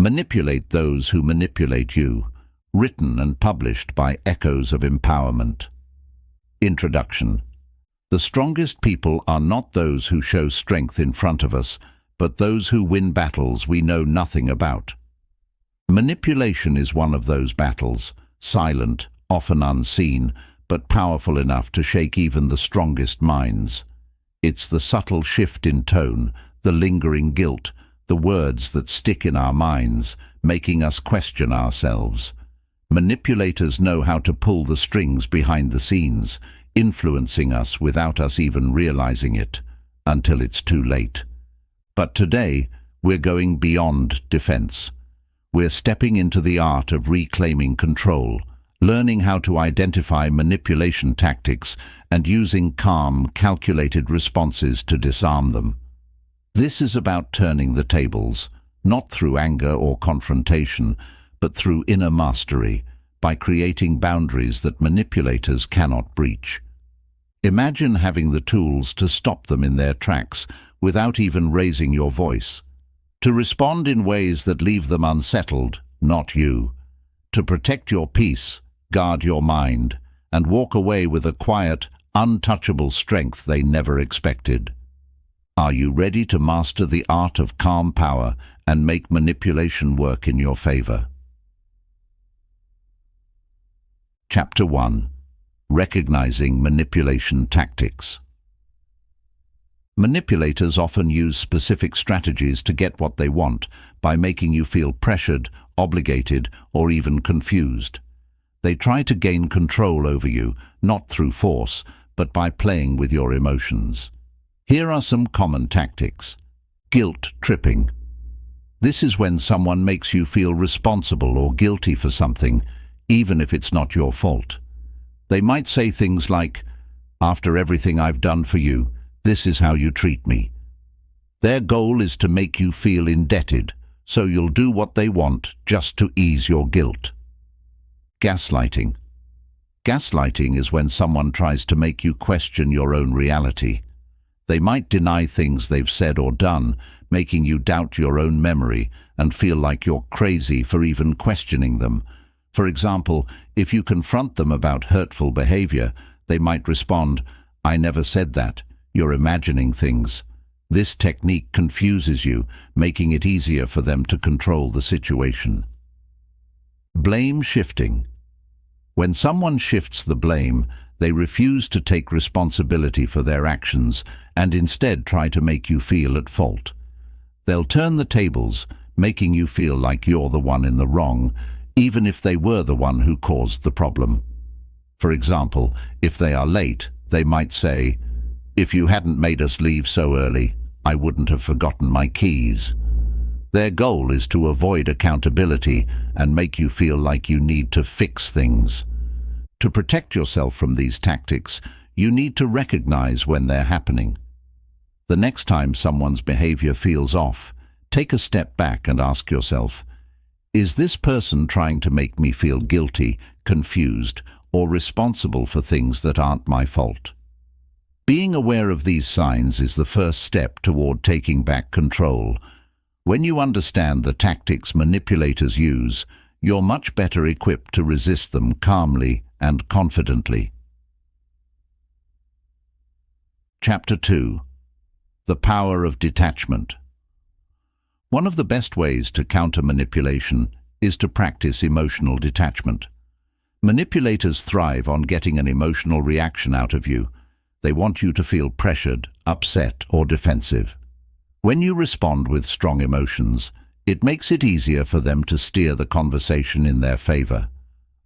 Manipulate those who manipulate you. Written and published by Echoes of Empowerment. Introduction. The strongest people are not those who show strength in front of us, but those who win battles we know nothing about. Manipulation is one of those battles, silent, often unseen, but powerful enough to shake even the strongest minds. It's the subtle shift in tone, the lingering guilt, the words that stick in our minds, making us question ourselves. Manipulators know how to pull the strings behind the scenes, influencing us without us even realizing it, until it's too late. But today, we're going beyond defense. We're stepping into the art of reclaiming control, learning how to identify manipulation tactics and using calm, calculated responses to disarm them. This is about turning the tables, not through anger or confrontation, but through inner mastery, by creating boundaries that manipulators cannot breach. Imagine having the tools to stop them in their tracks without even raising your voice. To respond in ways that leave them unsettled, not you. To protect your peace, guard your mind, and walk away with a quiet, untouchable strength they never expected. Are you ready to master the art of calm power and make manipulation work in your favor? Chapter 1. Recognizing Manipulation Tactics. Manipulators often use specific strategies to get what they want by making you feel pressured, obligated, or even confused. They try to gain control over you, not through force, but by playing with your emotions. Here are some common tactics. Guilt tripping. This is when someone makes you feel responsible or guilty for something, even if it's not your fault. They might say things like, "After everything I've done for you, this is how you treat me." Their goal is to make you feel indebted, so you'll do what they want just to ease your guilt. Gaslighting. Gaslighting is when someone tries to make you question your own reality. They might deny things they've said or done, making you doubt your own memory and feel like you're crazy for even questioning them. For example, if you confront them about hurtful behavior, they might respond, "I never said that. You're imagining things." This technique confuses you, making it easier for them to control the situation. Blame shifting. When someone shifts the blame, they refuse to take responsibility for their actions and instead try to make you feel at fault. They'll turn the tables, making you feel like you're the one in the wrong, even if they were the one who caused the problem. For example, if they are late, they might say, "If you hadn't made us leave so early, I wouldn't have forgotten my keys." Their goal is to avoid accountability and make you feel like you need to fix things. To protect yourself from these tactics, you need to recognize when they're happening. The next time someone's behavior feels off, take a step back and ask yourself, is this person trying to make me feel guilty, confused, or responsible for things that aren't my fault? Being aware of these signs is the first step toward taking back control. When you understand the tactics manipulators use, you're much better equipped to resist them calmly and confidently. Chapter 2. The Power of Detachment. One of the best ways to counter manipulation is to practice emotional detachment. Manipulators thrive on getting an emotional reaction out of you. They want you to feel pressured, upset, or defensive. When you respond with strong emotions, it makes it easier for them to steer the conversation in their favor.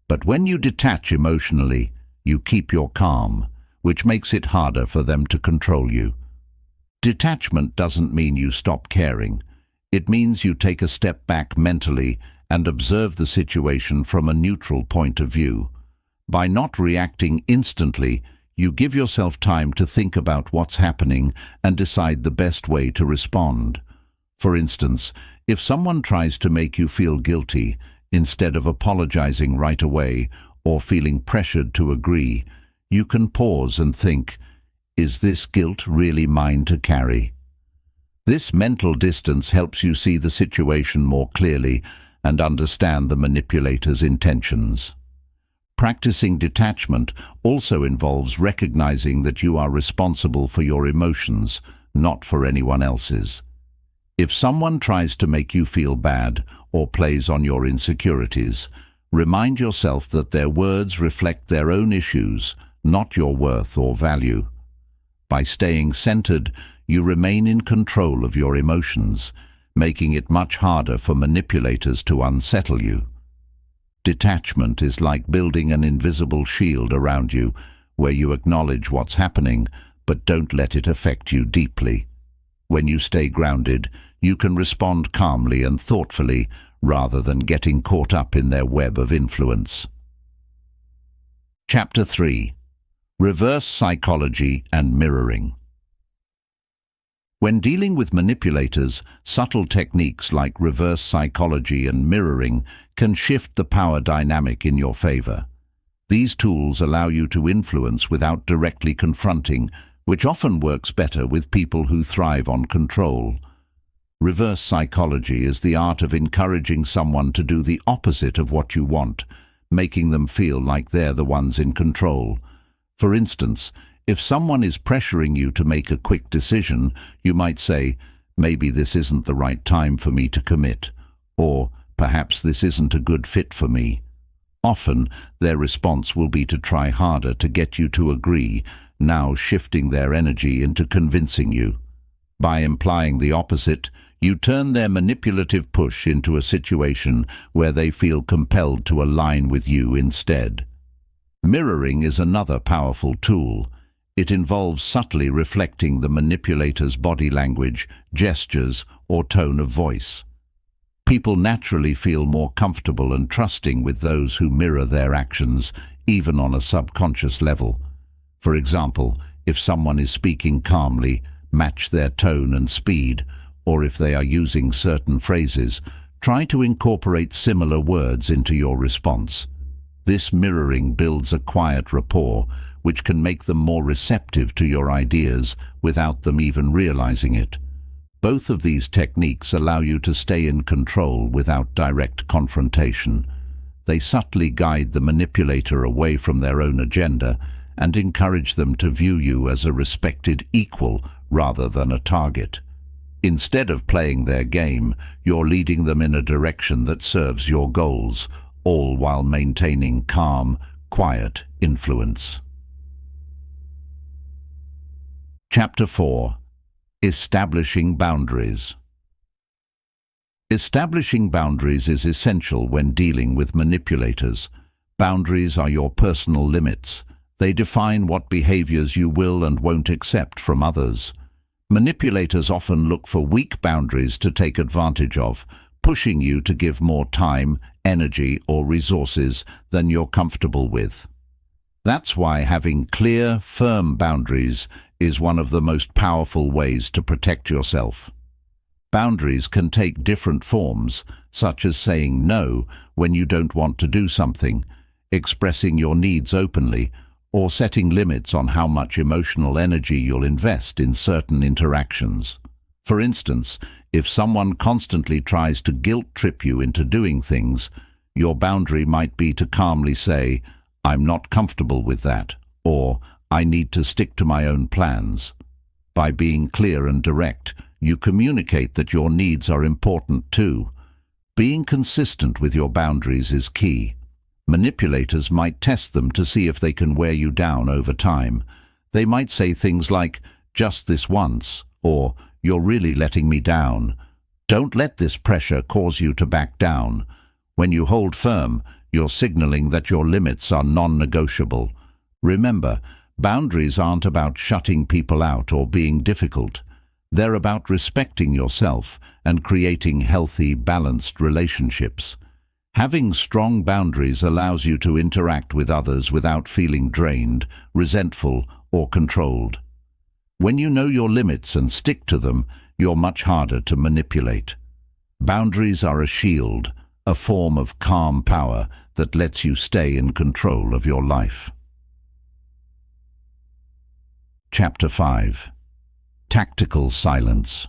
But when you detach emotionally, you keep your calm, which makes it harder for them to control you. Detachment doesn't mean you stop caring. It means you take a step back mentally and observe the situation from a neutral point of view. By not reacting instantly, you give yourself time to think about what's happening and decide the best way to respond. For instance, if someone tries to make you feel guilty, instead of apologizing right away or feeling pressured to agree, you can pause and think, is this guilt really mine to carry? This mental distance helps you see the situation more clearly and understand the manipulator's intentions. Practicing detachment also involves recognizing that you are responsible for your emotions, not for anyone else's. If someone tries to make you feel bad or plays on your insecurities, remind yourself that their words reflect their own issues, not your worth or value. By staying centered, you remain in control of your emotions, making it much harder for manipulators to unsettle you. Detachment is like building an invisible shield around you, where you acknowledge what's happening, but don't let it affect you deeply. When you stay grounded, you can respond calmly and thoughtfully, rather than getting caught up in their web of influence. Chapter 3. Reverse Psychology and Mirroring. When dealing with manipulators, subtle techniques like reverse psychology and mirroring can shift the power dynamic in your favor. These tools allow you to influence without directly confronting, which often works better with people who thrive on control. Reverse psychology is the art of encouraging someone to do the opposite of what you want, making them feel like they're the ones in control. For instance, if someone is pressuring you to make a quick decision, you might say, "Maybe this isn't the right time for me to commit," or "Perhaps this isn't a good fit for me." Often, their response will be to try harder to get you to agree, now shifting their energy into convincing you. By implying the opposite, you turn their manipulative push into a situation where they feel compelled to align with you instead. Mirroring is another powerful tool. It involves subtly reflecting the manipulator's body language, gestures, or tone of voice. People naturally feel more comfortable and trusting with those who mirror their actions, even on a subconscious level. For example, if someone is speaking calmly, match their tone and speed, or if they are using certain phrases, try to incorporate similar words into your response. This mirroring builds a quiet rapport, which can make them more receptive to your ideas without them even realizing it. Both of these techniques allow you to stay in control without direct confrontation. They subtly guide the manipulator away from their own agenda and encourage them to view you as a respected equal rather than a target. Instead of playing their game, you're leading them in a direction that serves your goals, all while maintaining calm, quiet influence. Chapter 4. Establishing Boundaries. Establishing boundaries is essential when dealing with manipulators. Boundaries are your personal limits. They define what behaviors you will and won't accept from others. Manipulators often look for weak boundaries to take advantage of, pushing you to give more time, energy, or resources than you're comfortable with. That's why having clear, firm boundaries is one of the most powerful ways to protect yourself. Boundaries can take different forms, such as saying no when you don't want to do something, expressing your needs openly, or setting limits on how much emotional energy you'll invest in certain interactions. For instance, if someone constantly tries to guilt-trip you into doing things, your boundary might be to calmly say, "I'm not comfortable with that," or "I need to stick to my own plans." By being clear and direct, you communicate that your needs are important too. Being consistent with your boundaries is key. Manipulators might test them to see if they can wear you down over time. They might say things like, "Just this once," or "You're really letting me down." Don't let this pressure cause you to back down. When you hold firm, you're signaling that your limits are non-negotiable. Remember, boundaries aren't about shutting people out or being difficult. They're about respecting yourself and creating healthy, balanced relationships. Having strong boundaries allows you to interact with others without feeling drained, resentful, or controlled. When you know your limits and stick to them, you're much harder to manipulate. Boundaries are a shield, a form of calm power that lets you stay in control of your life. Chapter 5. Tactical Silence.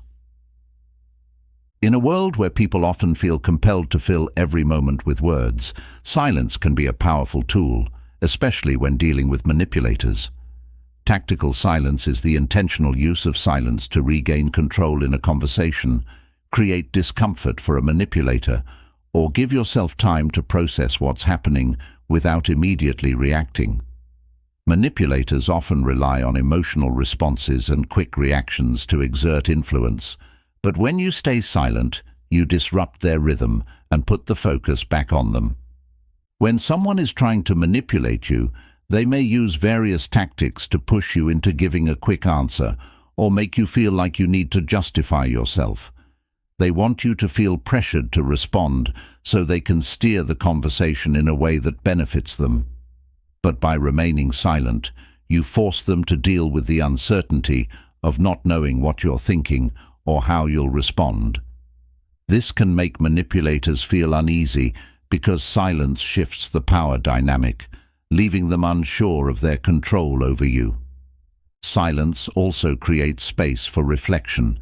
In a world where people often feel compelled to fill every moment with words, silence can be a powerful tool, especially when dealing with manipulators. Tactical silence is the intentional use of silence to regain control in a conversation, create discomfort for a manipulator, or give yourself time to process what's happening without immediately reacting. Manipulators often rely on emotional responses and quick reactions to exert influence, but when you stay silent, you disrupt their rhythm and put the focus back on them. When someone is trying to manipulate you, they may use various tactics to push you into giving a quick answer or make you feel like you need to justify yourself. They want you to feel pressured to respond so they can steer the conversation in a way that benefits them. But by remaining silent, you force them to deal with the uncertainty of not knowing what you're thinking or how you'll respond. This can make manipulators feel uneasy because silence shifts the power dynamic, leaving them unsure of their control over you. Silence also creates space for reflection,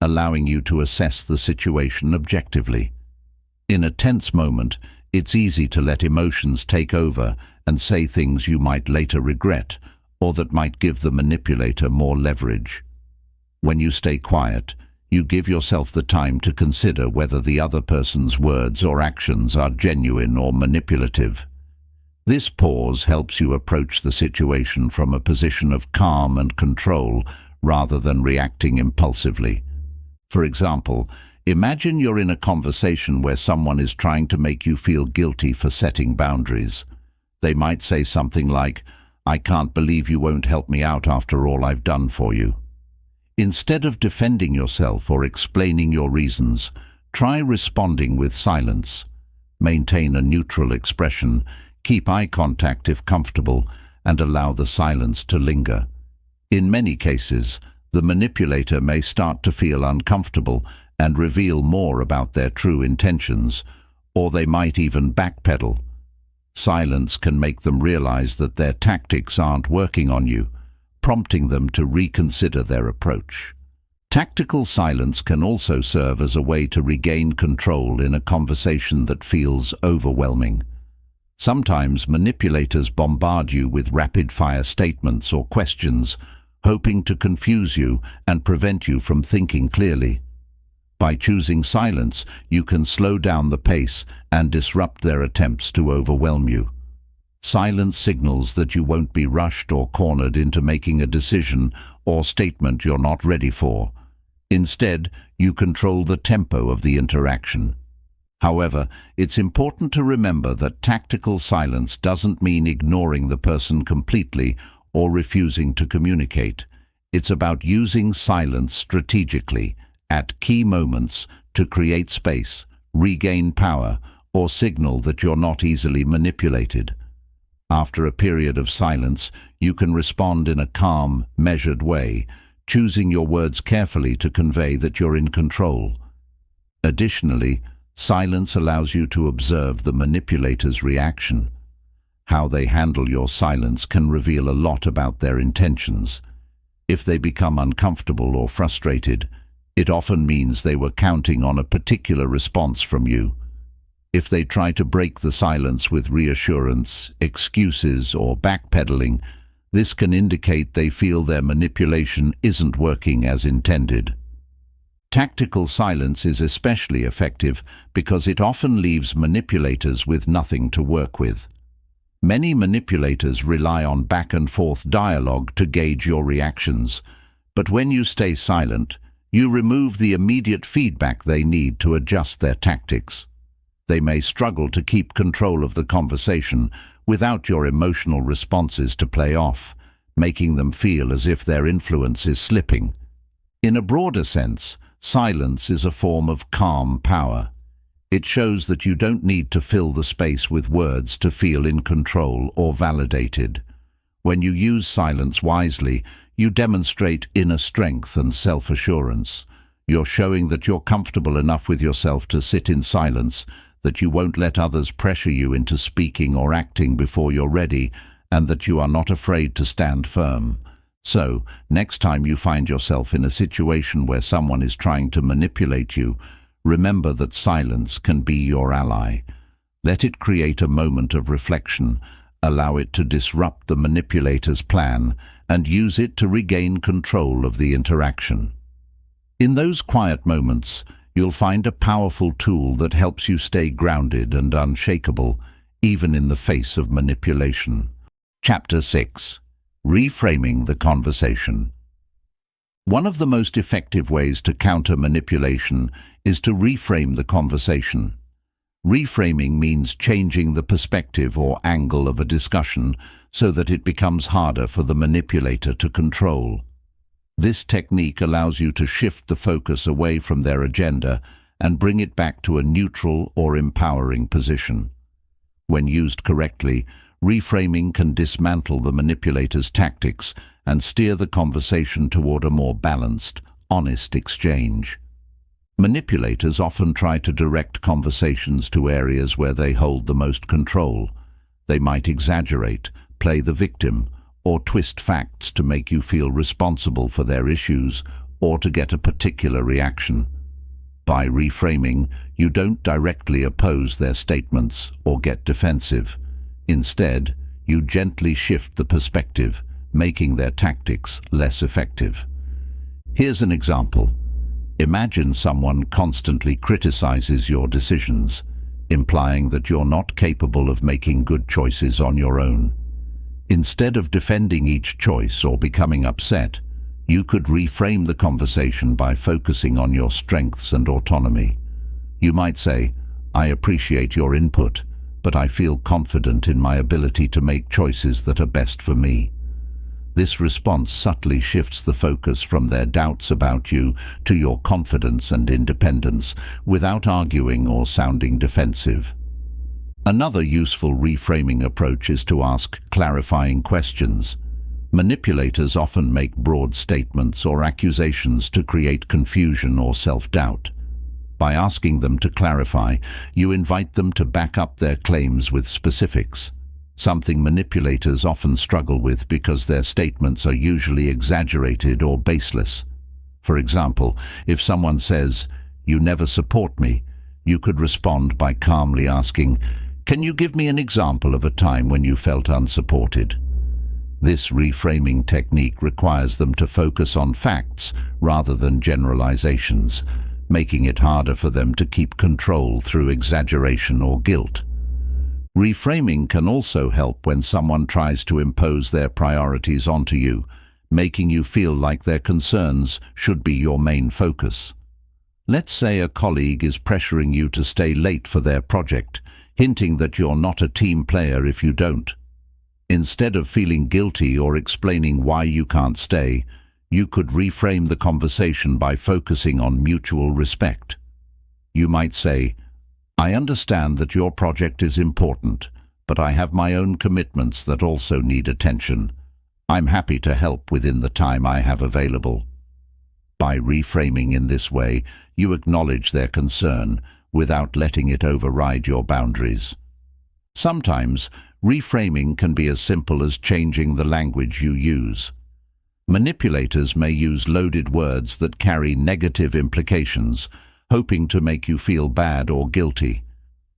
allowing you to assess the situation objectively. In a tense moment, it's easy to let emotions take over and say things you might later regret or that might give the manipulator more leverage. When you stay quiet, you give yourself the time to consider whether the other person's words or actions are genuine or manipulative. This pause helps you approach the situation from a position of calm and control rather than reacting impulsively. For example, imagine you're in a conversation where someone is trying to make you feel guilty for setting boundaries. They might say something like, "I can't believe you won't help me out after all I've done for you." Instead of defending yourself or explaining your reasons, try responding with silence. Maintain a neutral expression, keep eye contact if comfortable, and allow the silence to linger. In many cases, the manipulator may start to feel uncomfortable and reveal more about their true intentions, or they might even backpedal. Silence can make them realize that their tactics aren't working on you, prompting them to reconsider their approach. Tactical silence can also serve as a way to regain control in a conversation that feels overwhelming. Sometimes manipulators bombard you with rapid-fire statements or questions, hoping to confuse you and prevent you from thinking clearly. By choosing silence, you can slow down the pace and disrupt their attempts to overwhelm you. Silence signals that you won't be rushed or cornered into making a decision or statement you're not ready for. Instead, you control the tempo of the interaction. However, it's important to remember that tactical silence doesn't mean ignoring the person completely or refusing to communicate. It's about using silence strategically at key moments to create space, regain power, or signal that you're not easily manipulated. After a period of silence, you can respond in a calm, measured way, choosing your words carefully to convey that you're in control. Additionally, silence allows you to observe the manipulator's reaction. How they handle your silence can reveal a lot about their intentions. If they become uncomfortable or frustrated, it often means they were counting on a particular response from you. If they try to break the silence with reassurance, excuses, or backpedaling, this can indicate they feel their manipulation isn't working as intended. Tactical silence is especially effective because it often leaves manipulators with nothing to work with. Many manipulators rely on back-and-forth dialogue to gauge your reactions, but when you stay silent, you remove the immediate feedback they need to adjust their tactics. They may struggle to keep control of the conversation without your emotional responses to play off, making them feel as if their influence is slipping. In a broader sense, silence is a form of calm power. It shows that you don't need to fill the space with words to feel in control or validated. When you use silence wisely, you demonstrate inner strength and self-assurance. You're showing that you're comfortable enough with yourself to sit in silence, that you won't let others pressure you into speaking or acting before you're ready, and that you are not afraid to stand firm. So, next time you find yourself in a situation where someone is trying to manipulate you, remember that silence can be your ally. Let it create a moment of reflection, allow it to disrupt the manipulator's plan, and use it to regain control of the interaction. In those quiet moments, you'll find a powerful tool that helps you stay grounded and unshakable, even in the face of manipulation. Chapter 6. Reframing the conversation. One of the most effective ways to counter manipulation is to reframe the conversation. Reframing means changing the perspective or angle of a discussion so that it becomes harder for the manipulator to control. This technique allows you to shift the focus away from their agenda and bring it back to a neutral or empowering position. When used correctly, reframing can dismantle the manipulator's tactics and steer the conversation toward a more balanced, honest exchange. Manipulators often try to direct conversations to areas where they hold the most control. They might exaggerate, play the victim, or twist facts to make you feel responsible for their issues or to get a particular reaction. By reframing, you don't directly oppose their statements or get defensive. Instead, you gently shift the perspective, making their tactics less effective. Here's an example. Imagine someone constantly criticizes your decisions, implying that you're not capable of making good choices on your own. Instead of defending each choice or becoming upset, you could reframe the conversation by focusing on your strengths and autonomy. You might say, "I appreciate your input, but I feel confident in my ability to make choices that are best for me." This response subtly shifts the focus from their doubts about you to your confidence and independence, without arguing or sounding defensive. Another useful reframing approach is to ask clarifying questions. Manipulators often make broad statements or accusations to create confusion or self-doubt. By asking them to clarify, you invite them to back up their claims with specifics, something manipulators often struggle with because their statements are usually exaggerated or baseless. For example, if someone says, "You never support me," you could respond by calmly asking, "Can you give me an example of a time when you felt unsupported?" This reframing technique requires them to focus on facts rather than generalizations, making it harder for them to keep control through exaggeration or guilt. Reframing can also help when someone tries to impose their priorities onto you, making you feel like their concerns should be your main focus. Let's say a colleague is pressuring you to stay late for their project, hinting that you're not a team player if you don't. Instead of feeling guilty or explaining why you can't stay, you could reframe the conversation by focusing on mutual respect. You might say, "I understand that your project is important, but I have my own commitments that also need attention. I'm happy to help within the time I have available." By reframing in this way, you acknowledge their concern without letting it override your boundaries. Sometimes, reframing can be as simple as changing the language you use. Manipulators may use loaded words that carry negative implications, hoping to make you feel bad or guilty.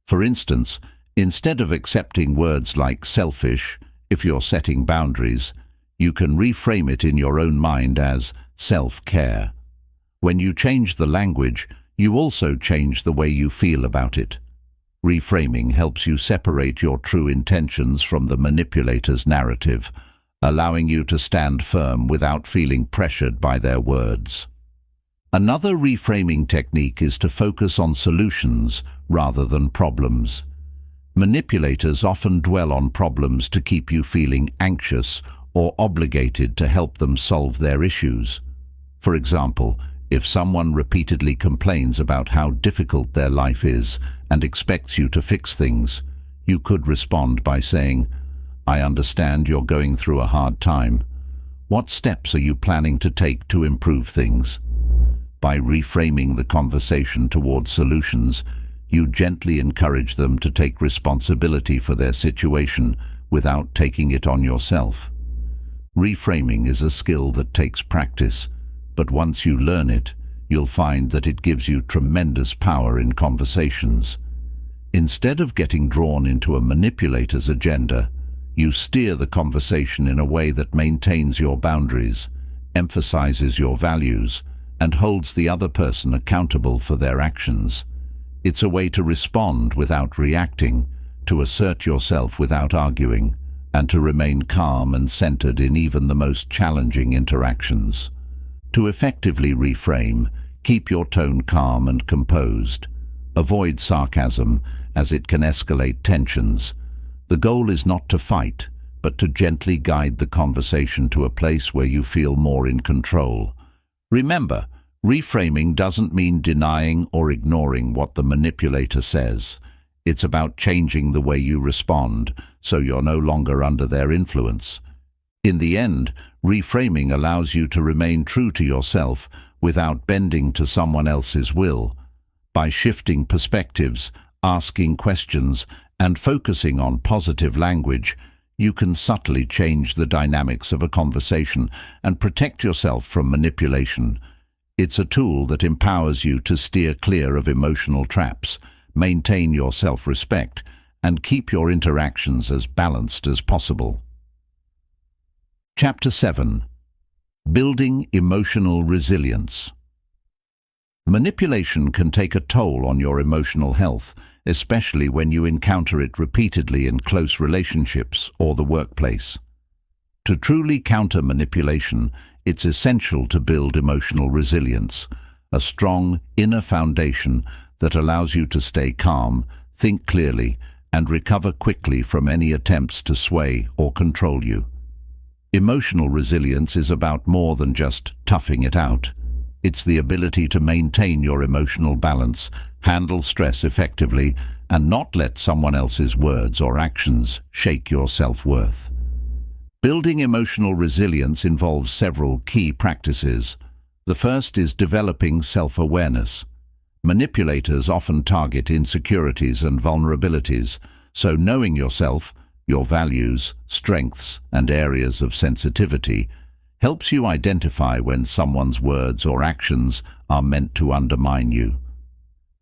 For instance, instead of accepting words like selfish, if you're setting boundaries, you can reframe it in your own mind as self-care. When you change the language, you also change the way you feel about it. Reframing helps you separate your true intentions from the manipulator's narrative, allowing you to stand firm without feeling pressured by their words. Another reframing technique is to focus on solutions rather than problems. Manipulators often dwell on problems to keep you feeling anxious or obligated to help them solve their issues. For example, if someone repeatedly complains about how difficult their life is and expects you to fix things, you could respond by saying, "I understand you're going through a hard time. What steps are you planning to take to improve things?" By reframing the conversation towards solutions, you gently encourage them to take responsibility for their situation without taking it on yourself. Reframing is a skill that takes practice, but once you learn it, you'll find that it gives you tremendous power in conversations. Instead of getting drawn into a manipulator's agenda, you steer the conversation in a way that maintains your boundaries, emphasizes your values, and holds the other person accountable for their actions. It's a way to respond without reacting, to assert yourself without arguing, and to remain calm and centered in even the most challenging interactions. To effectively reframe, keep your tone calm and composed. Avoid sarcasm, as it can escalate tensions. The goal is not to fight, but to gently guide the conversation to a place where you feel more in control. Remember, reframing doesn't mean denying or ignoring what the manipulator says. It's about changing the way you respond, so you're no longer under their influence. In the end, reframing allows you to remain true to yourself without bending to someone else's will. By shifting perspectives, asking questions, and focusing on positive language, you can subtly change the dynamics of a conversation and protect yourself from manipulation. It's a tool that empowers you to steer clear of emotional traps, maintain your self-respect, and keep your interactions as balanced as possible. Chapter 7. Building Emotional Resilience. Manipulation can take a toll on your emotional health, especially when you encounter it repeatedly in close relationships or the workplace. To truly counter manipulation, it's essential to build emotional resilience, a strong inner foundation that allows you to stay calm, think clearly, and recover quickly from any attempts to sway or control you. Emotional resilience is about more than just toughing it out. It's the ability to maintain your emotional balance, handle stress effectively, and not let someone else's words or actions shake your self-worth. Building emotional resilience involves several key practices. The first is developing self-awareness. Manipulators often target insecurities and vulnerabilities, so knowing yourself, your values, strengths, and areas of sensitivity helps you identify when someone's words or actions are meant to undermine you.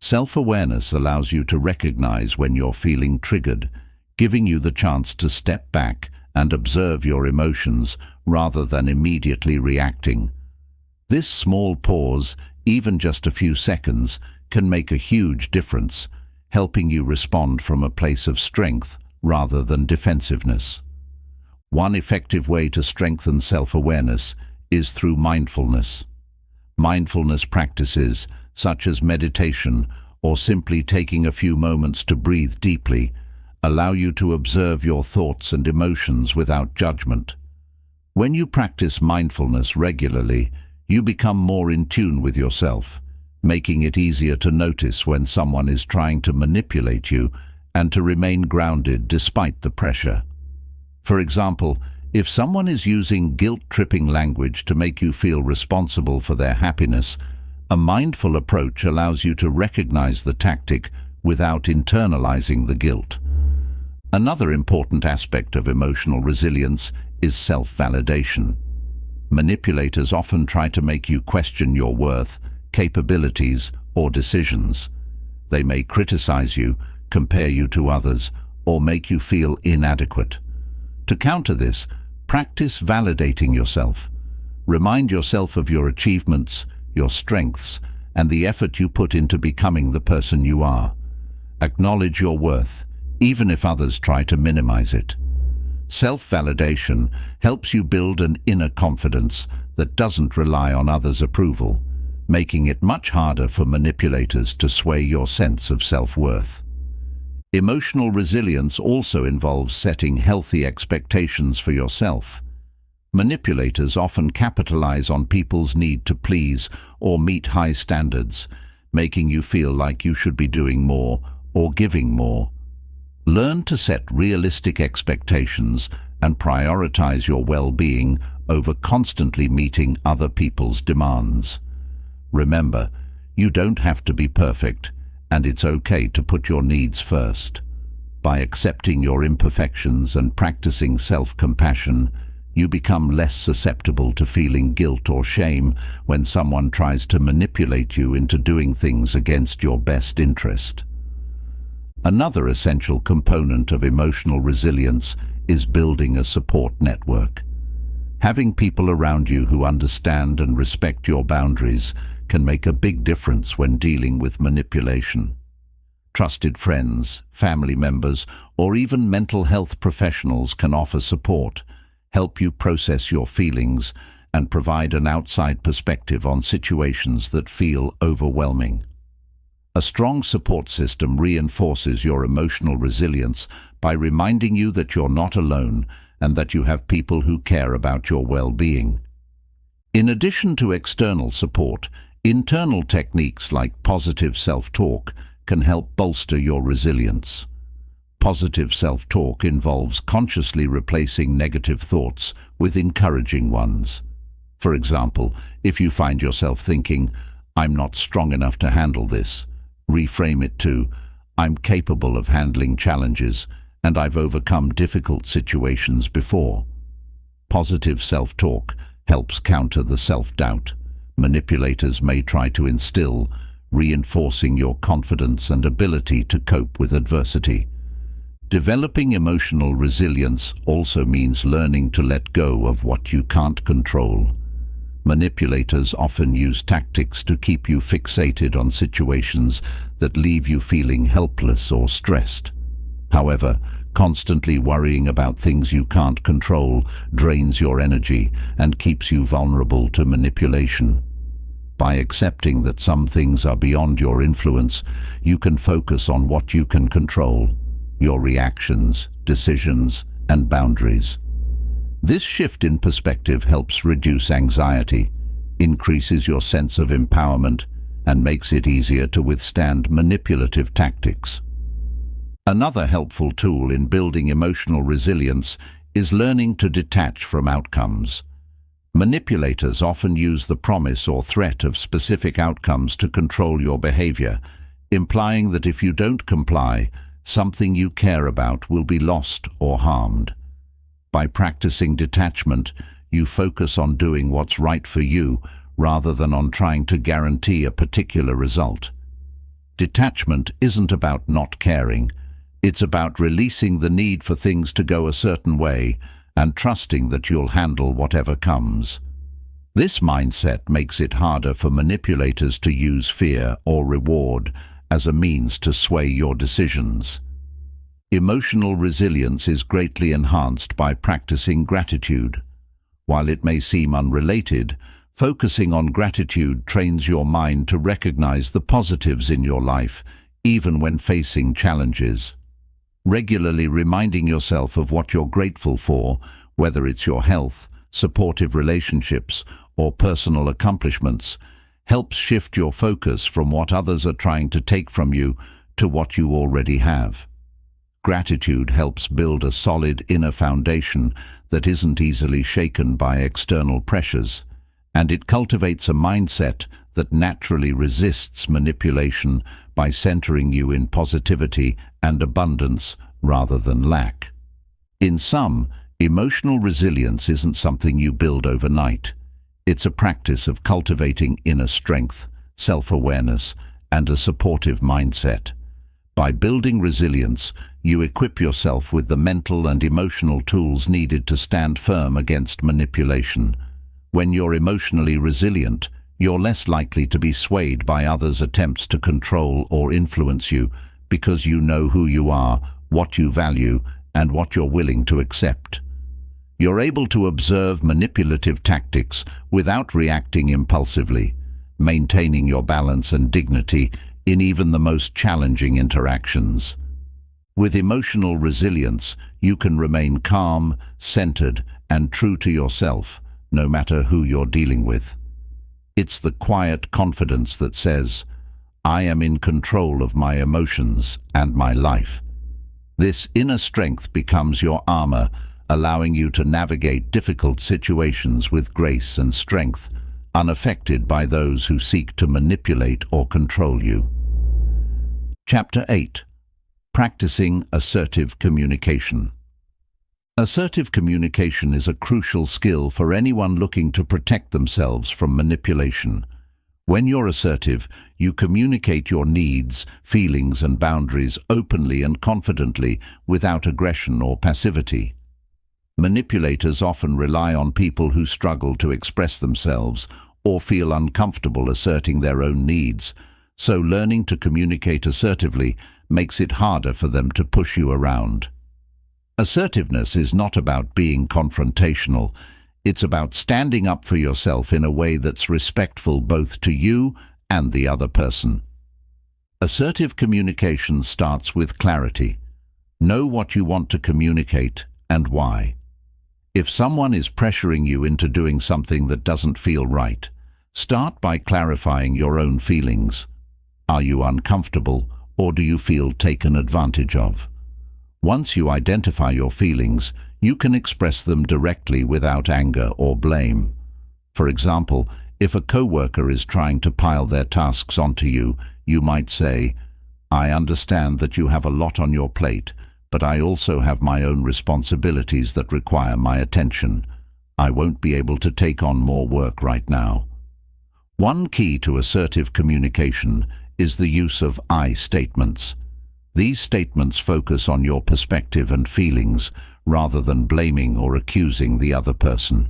Self-awareness allows you to recognize when you're feeling triggered, giving you the chance to step back and observe your emotions rather than immediately reacting. This small pause, even just a few seconds, can make a huge difference, helping you respond from a place of strength rather than defensiveness. One effective way to strengthen self-awareness is through mindfulness. Mindfulness practices, such as meditation or simply taking a few moments to breathe deeply, allow you to observe your thoughts and emotions without judgment. When you practice mindfulness regularly, you become more in tune with yourself, making it easier to notice when someone is trying to manipulate you and to remain grounded despite the pressure. For example, if someone is using guilt-tripping language to make you feel responsible for their happiness, a mindful approach allows you to recognize the tactic without internalizing the guilt. Another important aspect of emotional resilience is self-validation. Manipulators often try to make you question your worth, capabilities, or decisions. They may criticize you, compare you to others, or make you feel inadequate. To counter this, practice validating yourself. Remind yourself of your achievements, your strengths, and the effort you put into becoming the person you are. Acknowledge your worth, even if others try to minimize it. Self-validation helps you build an inner confidence that doesn't rely on others' approval, making it much harder for manipulators to sway your sense of self-worth. Emotional resilience also involves setting healthy expectations for yourself. Manipulators often capitalize on people's need to please or meet high standards, making you feel like you should be doing more or giving more. Learn to set realistic expectations and prioritize your well-being over constantly meeting other people's demands. Remember, you don't have to be perfect, and it's okay to put your needs first. By accepting your imperfections and practicing self-compassion, You become less susceptible to feeling guilt or shame when someone tries to manipulate you into doing things against your best interest. Another essential component of emotional resilience is building a support network. Having people around you who understand and respect your boundaries can make a big difference when dealing with manipulation. Trusted friends, family members, or even mental health professionals can offer support, help you process your feelings, and provide an outside perspective on situations that feel overwhelming. A strong support system reinforces your emotional resilience by reminding you that you're not alone and that you have people who care about your well-being. In addition to external support, internal techniques like positive self-talk can help bolster your resilience. Positive self-talk involves consciously replacing negative thoughts with encouraging ones. For example, if you find yourself thinking, "I'm not strong enough to handle this," reframe it to, "I'm capable of handling challenges, and I've overcome difficult situations before." Positive self-talk helps counter the self-doubt manipulators may try to instill, reinforcing your confidence and ability to cope with adversity. Developing emotional resilience also means learning to let go of what you can't control. Manipulators often use tactics to keep you fixated on situations that leave you feeling helpless or stressed. However, constantly worrying about things you can't control drains your energy and keeps you vulnerable to manipulation. By accepting that some things are beyond your influence, you can focus on what you can control: your reactions, decisions, and boundaries. This shift in perspective helps reduce anxiety, increases your sense of empowerment, and makes it easier to withstand manipulative tactics. Another helpful tool in building emotional resilience is learning to detach from outcomes. Manipulators often use the promise or threat of specific outcomes to control your behavior, implying that if you don't comply, something you care about will be lost or harmed. By practicing detachment, you focus on doing what's right for you rather than on trying to guarantee a particular result. Detachment isn't about not caring. It's about releasing the need for things to go a certain way and trusting that you'll handle whatever comes. This mindset makes it harder for manipulators to use fear or reward as a means to sway your decisions. Emotional resilience is greatly enhanced by practicing gratitude. While it may seem unrelated, focusing on gratitude trains your mind to recognize the positives in your life, even when facing challenges. Regularly reminding yourself of what you're grateful for, whether it's your health, supportive relationships, or personal accomplishments, helps shift your focus from what others are trying to take from you to what you already have. Gratitude helps build a solid inner foundation that isn't easily shaken by external pressures, and it cultivates a mindset that naturally resists manipulation by centering you in positivity and abundance rather than lack. In sum, emotional resilience isn't something you build overnight. It's a practice of cultivating inner strength, self-awareness, and a supportive mindset. By building resilience, you equip yourself with the mental and emotional tools needed to stand firm against manipulation. When you're emotionally resilient, you're less likely to be swayed by others' attempts to control or influence you because you know who you are, what you value, and what you're willing to accept. You're able to observe manipulative tactics without reacting impulsively, maintaining your balance and dignity in even the most challenging interactions. With emotional resilience, you can remain calm, centered, and true to yourself, no matter who you're dealing with. It's the quiet confidence that says, "I am in control of my emotions and my life." This inner strength becomes your armor, allowing you to navigate difficult situations with grace and strength, unaffected by those who seek to manipulate or control you. Chapter 8. Practicing Assertive Communication. Assertive communication is a crucial skill for anyone looking to protect themselves from manipulation. When you're assertive, you communicate your needs, feelings and boundaries openly and confidently without aggression or passivity. Manipulators often rely on people who struggle to express themselves or feel uncomfortable asserting their own needs, so learning to communicate assertively makes it harder for them to push you around. Assertiveness is not about being confrontational. It's about standing up for yourself in a way that's respectful both to you and the other person. Assertive communication starts with clarity. Know what you want to communicate and why. If someone is pressuring you into doing something that doesn't feel right, start by clarifying your own feelings. Are you uncomfortable, or do you feel taken advantage of? Once you identify your feelings, you can express them directly without anger or blame. For example, if a coworker is trying to pile their tasks onto you, you might say, "I understand that you have a lot on your plate, but I also have my own responsibilities that require my attention. I won't be able to take on more work right now." One key to assertive communication is the use of I statements. These statements focus on your perspective and feelings rather than blaming or accusing the other person.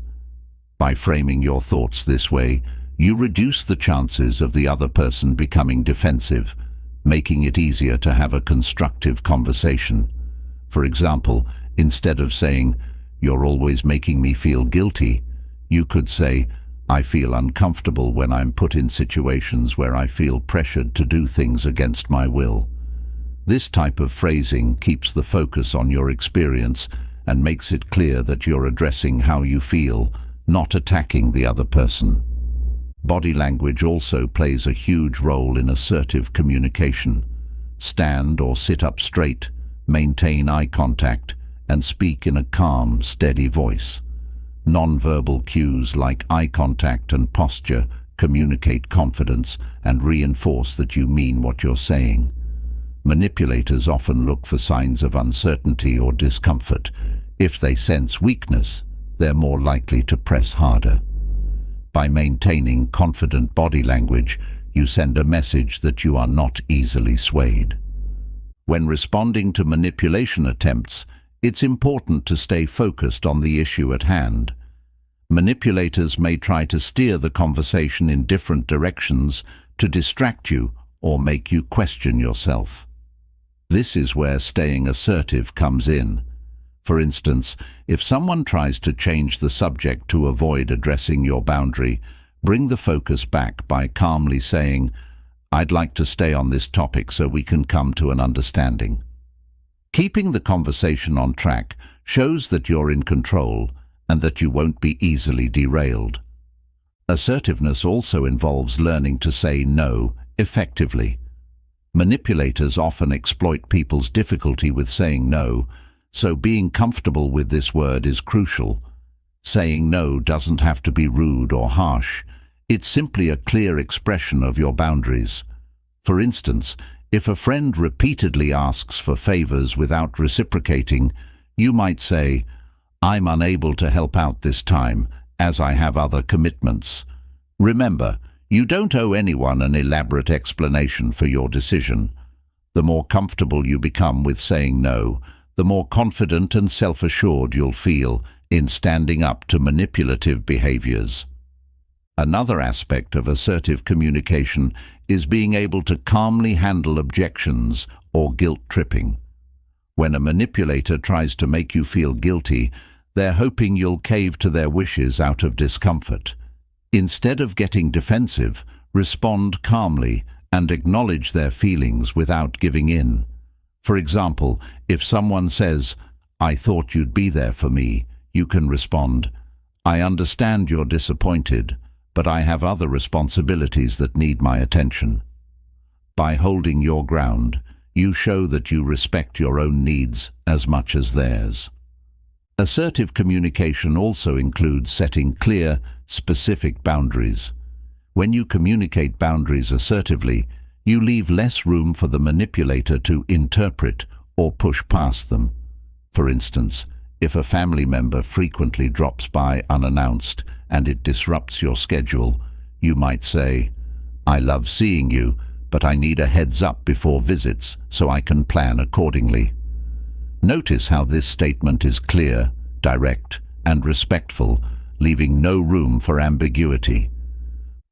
By framing your thoughts this way, you reduce the chances of the other person becoming defensive, making it easier to have a constructive conversation. For example, instead of saying, "You're always making me feel guilty," you could say, "I feel uncomfortable when I'm put in situations where I feel pressured to do things against my will." This type of phrasing keeps the focus on your experience and makes it clear that you're addressing how you feel, not attacking the other person. Body language also plays a huge role in assertive communication. Stand or sit up straight, maintain eye contact, and speak in a calm, steady voice. Non-verbal cues like eye contact and posture communicate confidence and reinforce that you mean what you're saying. Manipulators often look for signs of uncertainty or discomfort. If they sense weakness, they're more likely to press harder. By maintaining confident body language, you send a message that you are not easily swayed. When responding to manipulation attempts, it's important to stay focused on the issue at hand. Manipulators may try to steer the conversation in different directions to distract you or make you question yourself. This is where staying assertive comes in. For instance, if someone tries to change the subject to avoid addressing your boundary, bring the focus back by calmly saying, "I'd like to stay on this topic so we can come to an understanding." Keeping the conversation on track shows that you're in control and that you won't be easily derailed. Assertiveness also involves learning to say no effectively. Manipulators often exploit people's difficulty with saying no, so being comfortable with this word is crucial. Saying no doesn't have to be rude or harsh. It's simply a clear expression of your boundaries. For instance, if a friend repeatedly asks for favors without reciprocating, you might say, "I'm unable to help out this time, as I have other commitments." Remember, you don't owe anyone an elaborate explanation for your decision. The more comfortable you become with saying no, the more confident and self-assured you'll feel in standing up to manipulative behaviors. Another aspect of assertive communication is being able to calmly handle objections or guilt-tripping. When a manipulator tries to make you feel guilty, they're hoping you'll cave to their wishes out of discomfort. Instead of getting defensive, respond calmly and acknowledge their feelings without giving in. For example, if someone says, "I thought you'd be there for me," you can respond, "I understand you're disappointed, but I have other responsibilities that need my attention." By holding your ground, you show that you respect your own needs as much as theirs. Assertive communication also includes setting clear, specific boundaries. When you communicate boundaries assertively, you leave less room for the manipulator to interpret or push past them. For instance, If a family member frequently drops by unannounced and it disrupts your schedule, you might say, "I love seeing you, but I need a heads up before visits so I can plan accordingly." Notice how this statement is clear, direct, and respectful, leaving no room for ambiguity.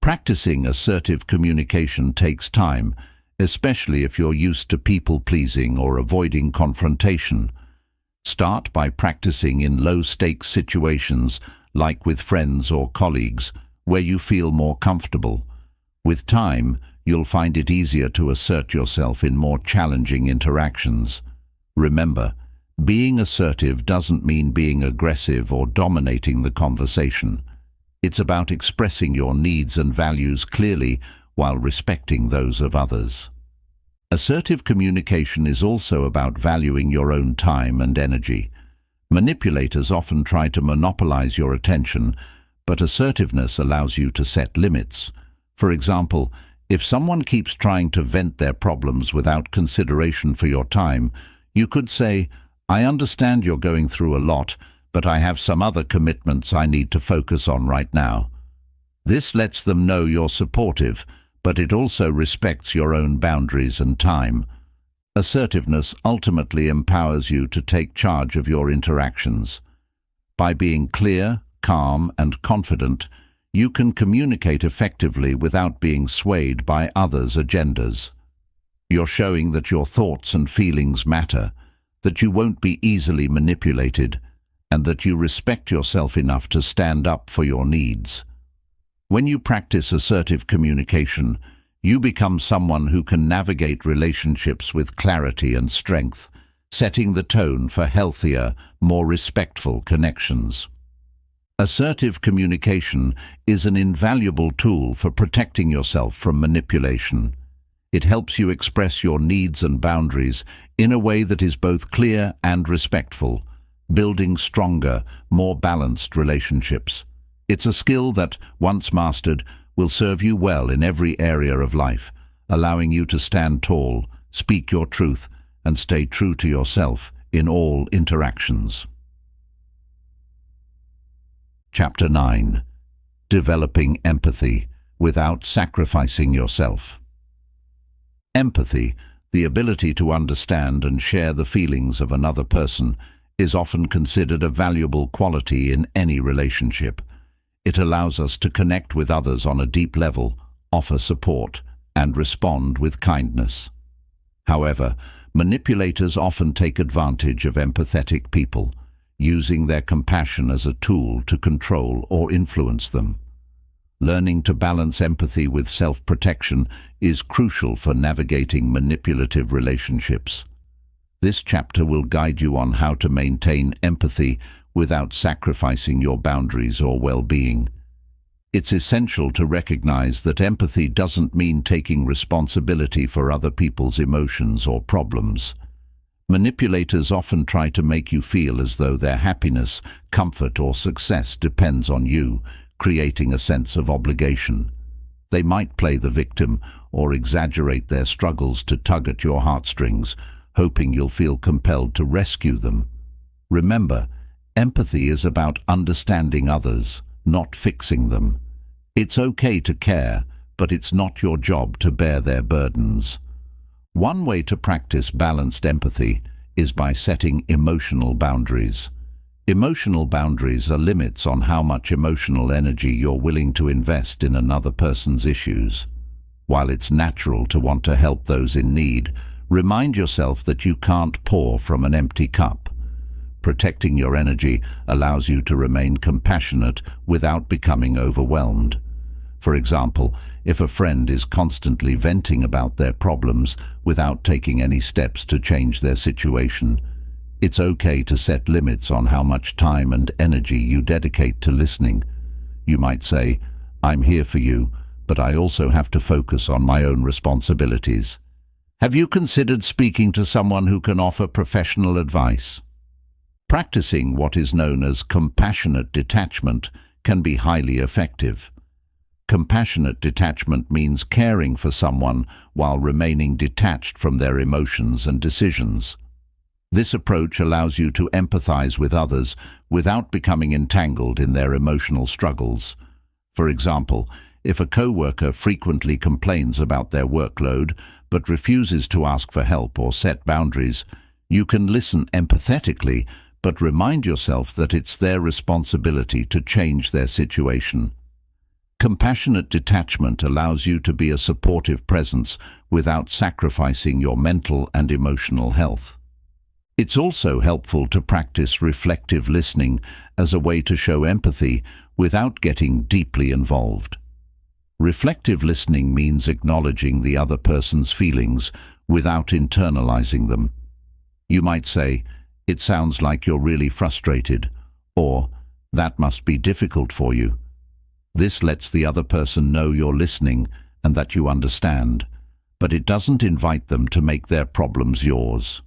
Practicing assertive communication takes time, especially if you're used to people-pleasing or avoiding confrontation. Start by practicing in low-stakes situations, like with friends or colleagues, where you feel more comfortable. With time, you'll find it easier to assert yourself in more challenging interactions. Remember, being assertive doesn't mean being aggressive or dominating the conversation. It's about expressing your needs and values clearly while respecting those of others. Assertive communication is also about valuing your own time and energy. Manipulators often try to monopolize your attention, but assertiveness allows you to set limits. For example, if someone keeps trying to vent their problems without consideration for your time, you could say, "I understand you're going through a lot, but I have some other commitments I need to focus on right now." This lets them know you're supportive, but it also respects your own boundaries and time. Assertiveness ultimately empowers you to take charge of your interactions. By being clear, calm, and confident, you can communicate effectively without being swayed by others' agendas. You're showing that your thoughts and feelings matter, that you won't be easily manipulated, and that you respect yourself enough to stand up for your needs. When you practice assertive communication, you become someone who can navigate relationships with clarity and strength, setting the tone for healthier, more respectful connections. Assertive communication is an invaluable tool for protecting yourself from manipulation. It helps you express your needs and boundaries in a way that is both clear and respectful, building stronger, more balanced relationships. It's a skill that, once mastered, will serve you well in every area of life, allowing you to stand tall, speak your truth, and stay true to yourself in all interactions. Chapter 9. Developing empathy without sacrificing yourself. Empathy, the ability to understand and share the feelings of another person, is often considered a valuable quality in any relationship. It allows us to connect with others on a deep level, offer support, and respond with kindness. However, manipulators often take advantage of empathetic people, using their compassion as a tool to control or influence them. Learning to balance empathy with self-protection is crucial for navigating manipulative relationships. This chapter will guide you on how to maintain empathy without sacrificing your boundaries or well-being. It's essential to recognize that empathy doesn't mean taking responsibility for other people's emotions or problems. Manipulators often try to make you feel as though their happiness, comfort, or success depends on you, creating a sense of obligation. They might play the victim or exaggerate their struggles to tug at your heartstrings, hoping you'll feel compelled to rescue them. Remember, empathy is about understanding others, not fixing them. It's okay to care, but it's not your job to bear their burdens. One way to practice balanced empathy is by setting emotional boundaries. Emotional boundaries are limits on how much emotional energy you're willing to invest in another person's issues. While it's natural to want to help those in need, remind yourself that you can't pour from an empty cup. Protecting your energy allows you to remain compassionate without becoming overwhelmed. For example, if a friend is constantly venting about their problems without taking any steps to change their situation, it's okay to set limits on how much time and energy you dedicate to listening. You might say, "I'm here for you, but I also have to focus on my own responsibilities." Have you considered speaking to someone who can offer professional advice? Practicing what is known as compassionate detachment can be highly effective. Compassionate detachment means caring for someone while remaining detached from their emotions and decisions. This approach allows you to empathize with others without becoming entangled in their emotional struggles. For example, if a coworker frequently complains about their workload but refuses to ask for help or set boundaries, you can listen empathetically but remind yourself that it's their responsibility to change their situation. Compassionate detachment allows you to be a supportive presence without sacrificing your mental and emotional health. It's also helpful to practice reflective listening as a way to show empathy without getting deeply involved. Reflective listening means acknowledging the other person's feelings without internalizing them. You might say, "It sounds like you're really frustrated," or "That must be difficult for you." This lets the other person know you're listening and that you understand, but it doesn't invite them to make their problems yours.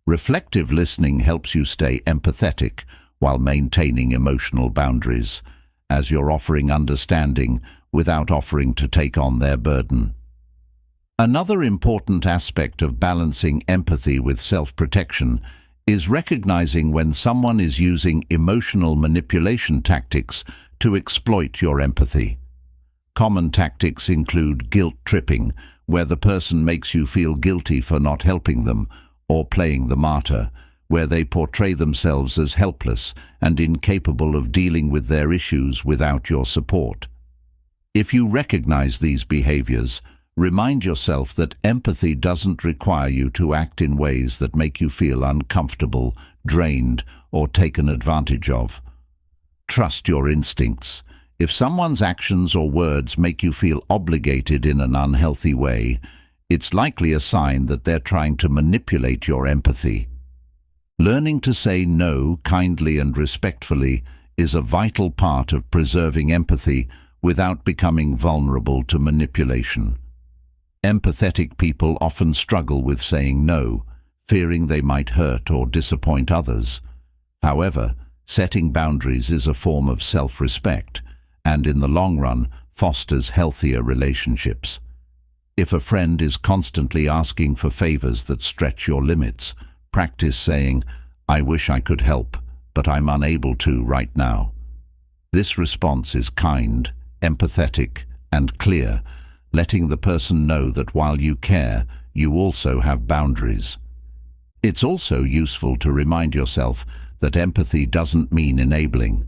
Reflective listening helps you stay empathetic while maintaining emotional boundaries, as you're offering understanding without offering to take on their burden. Another important aspect of balancing empathy with self-protection is recognizing when someone is using emotional manipulation tactics to exploit your empathy. Common tactics include guilt tripping, where the person makes you feel guilty for not helping them, or playing the martyr, where they portray themselves as helpless and incapable of dealing with their issues without your support. If you recognize these behaviors, remind yourself that empathy doesn't require you to act in ways that make you feel uncomfortable, drained, or taken advantage of. Trust your instincts. If someone's actions or words make you feel obligated in an unhealthy way, it's likely a sign that they're trying to manipulate your empathy. Learning to say no kindly and respectfully is a vital part of preserving empathy without becoming vulnerable to manipulation. Empathetic people often struggle with saying no, fearing they might hurt or disappoint others. However, setting boundaries is a form of self-respect, and in the long run fosters healthier relationships. If a friend is constantly asking for favors that stretch your limits, practice saying, "I wish I could help, but I'm unable to right now." This response is kind, empathetic, and clear, letting the person know that while you care, you also have boundaries. It's also useful to remind yourself that empathy doesn't mean enabling.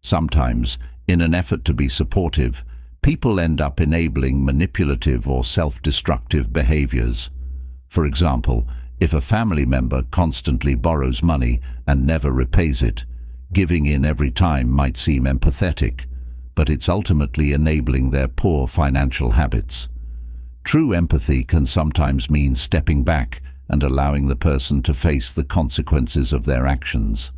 Sometimes, in an effort to be supportive, people end up enabling manipulative or self-destructive behaviors. For example, if a family member constantly borrows money and never repays it, giving in every time might seem empathetic, but it's ultimately enabling their poor financial habits. True empathy can sometimes mean stepping back and allowing the person to face the consequences of their actions.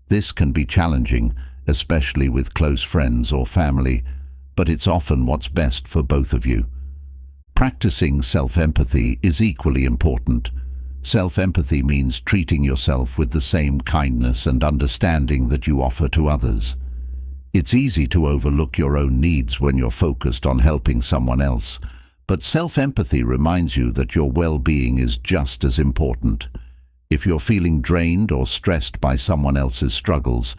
This can be challenging, especially with close friends or family, but it's often what's best for both of you. Practicing self-empathy is equally important. Self-empathy means treating yourself with the same kindness and understanding that you offer to others. It's easy to overlook your own needs when you're focused on helping someone else, but self-empathy reminds you that your well-being is just as important. If you're feeling drained or stressed by someone else's struggles,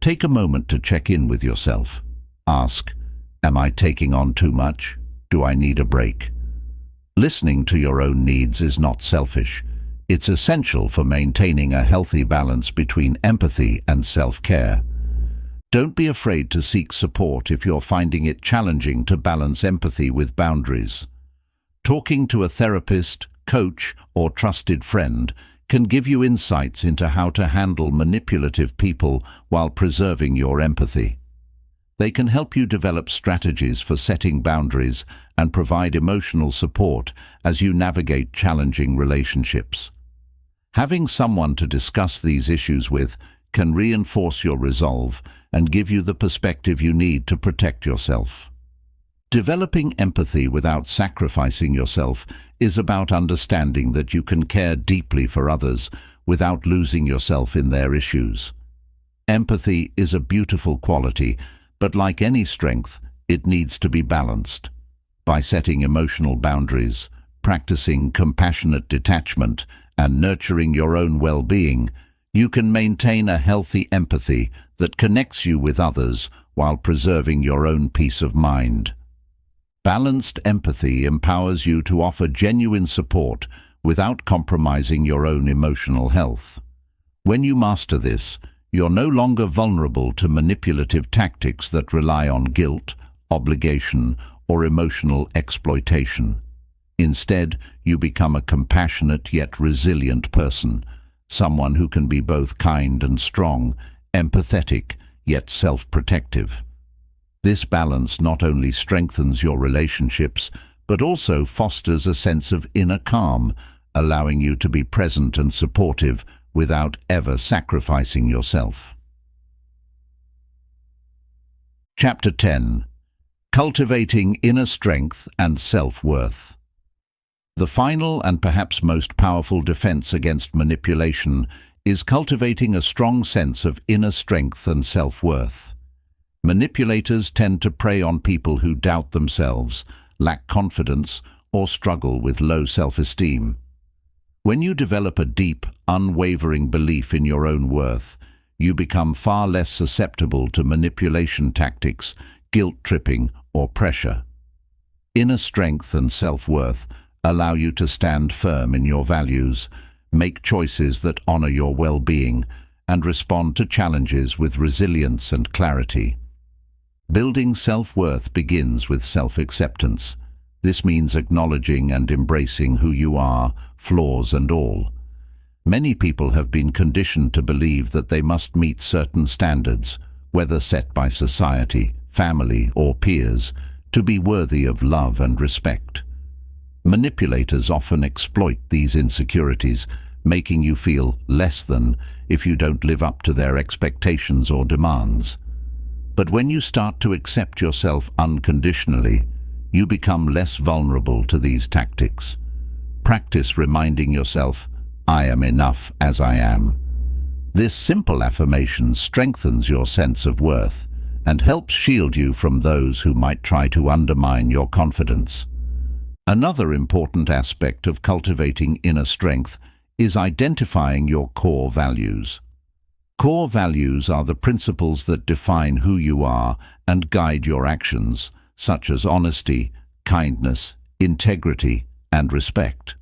take a moment to check in with yourself. Ask, "Am I taking on too much? Do I need a break?" Listening to your own needs is not selfish. It's essential for maintaining a healthy balance between empathy and self-care. Don't be afraid to seek support if you're finding it challenging to balance empathy with boundaries. Talking to a therapist, coach, or trusted friend can give you insights into how to handle manipulative people while preserving your empathy. They can help you develop strategies for setting boundaries and provide emotional support as you navigate challenging relationships. Having someone to discuss these issues with can reinforce your resolve and give you the perspective you need to protect yourself. Developing empathy without sacrificing yourself is about understanding that you can care deeply for others without losing yourself in their issues. Empathy is a beautiful quality, but like any strength, it needs to be balanced. By setting emotional boundaries, practicing compassionate detachment, and nurturing your own well-being, you can maintain a healthy empathy that connects you with others while preserving your own peace of mind. Balanced empathy empowers you to offer genuine support without compromising your own emotional health. When you master this, you're no longer vulnerable to manipulative tactics that rely on guilt, obligation, or emotional exploitation. Instead, you become a compassionate yet resilient person, someone who can be both kind and strong, empathetic yet self-protective. This balance not only strengthens your relationships, but also fosters a sense of inner calm, allowing you to be present and supportive without ever sacrificing yourself. Chapter 10. Cultivating Inner Strength and Self-Worth. The final and perhaps most powerful defense against manipulation is cultivating a strong sense of inner strength and self-worth. Manipulators tend to prey on people who doubt themselves, lack confidence, or struggle with low self-esteem. When you develop a deep, unwavering belief in your own worth, you become far less susceptible to manipulation tactics, guilt-tripping, or pressure. Inner strength and self-worth allow you to stand firm in your values, make choices that honor your well-being, and respond to challenges with resilience and clarity. Building self-worth begins with self-acceptance. This means acknowledging and embracing who you are, flaws and all. Many people have been conditioned to believe that they must meet certain standards, whether set by society, family, or peers, to be worthy of love and respect. Manipulators often exploit these insecurities, making you feel less than if you don't live up to their expectations or demands. But when you start to accept yourself unconditionally, you become less vulnerable to these tactics. Practice reminding yourself, "I am enough as I am." This simple affirmation strengthens your sense of worth and helps shield you from those who might try to undermine your confidence. Another important aspect of cultivating inner strength is identifying your core values. Core values are the principles that define who you are and guide your actions, such as honesty, kindness, integrity, and respect.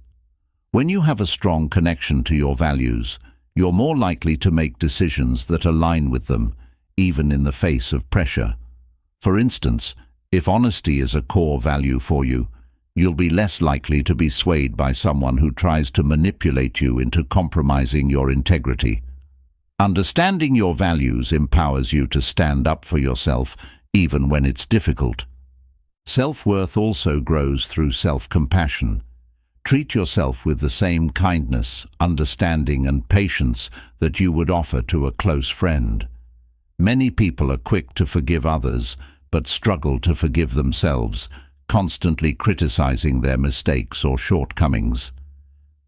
When you have a strong connection to your values, you're more likely to make decisions that align with them, even in the face of pressure. For instance, if honesty is a core value for you, you'll be less likely to be swayed by someone who tries to manipulate you into compromising your integrity. Understanding your values empowers you to stand up for yourself, even when it's difficult. Self-worth also grows through self-compassion. Treat yourself with the same kindness, understanding, and patience that you would offer to a close friend. Many people are quick to forgive others, but struggle to forgive themselves, constantly criticizing their mistakes or shortcomings.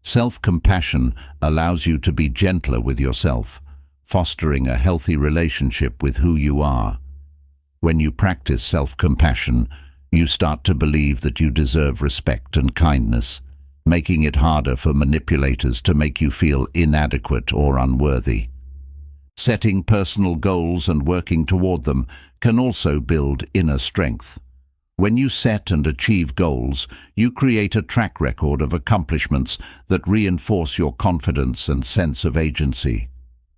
Self-compassion allows you to be gentler with yourself, fostering a healthy relationship with who you are. When you practice self-compassion, you start to believe that you deserve respect and kindness, making it harder for manipulators to make you feel inadequate or unworthy. Setting personal goals and working toward them can also build inner strength. When you set and achieve goals, you create a track record of accomplishments that reinforce your confidence and sense of agency.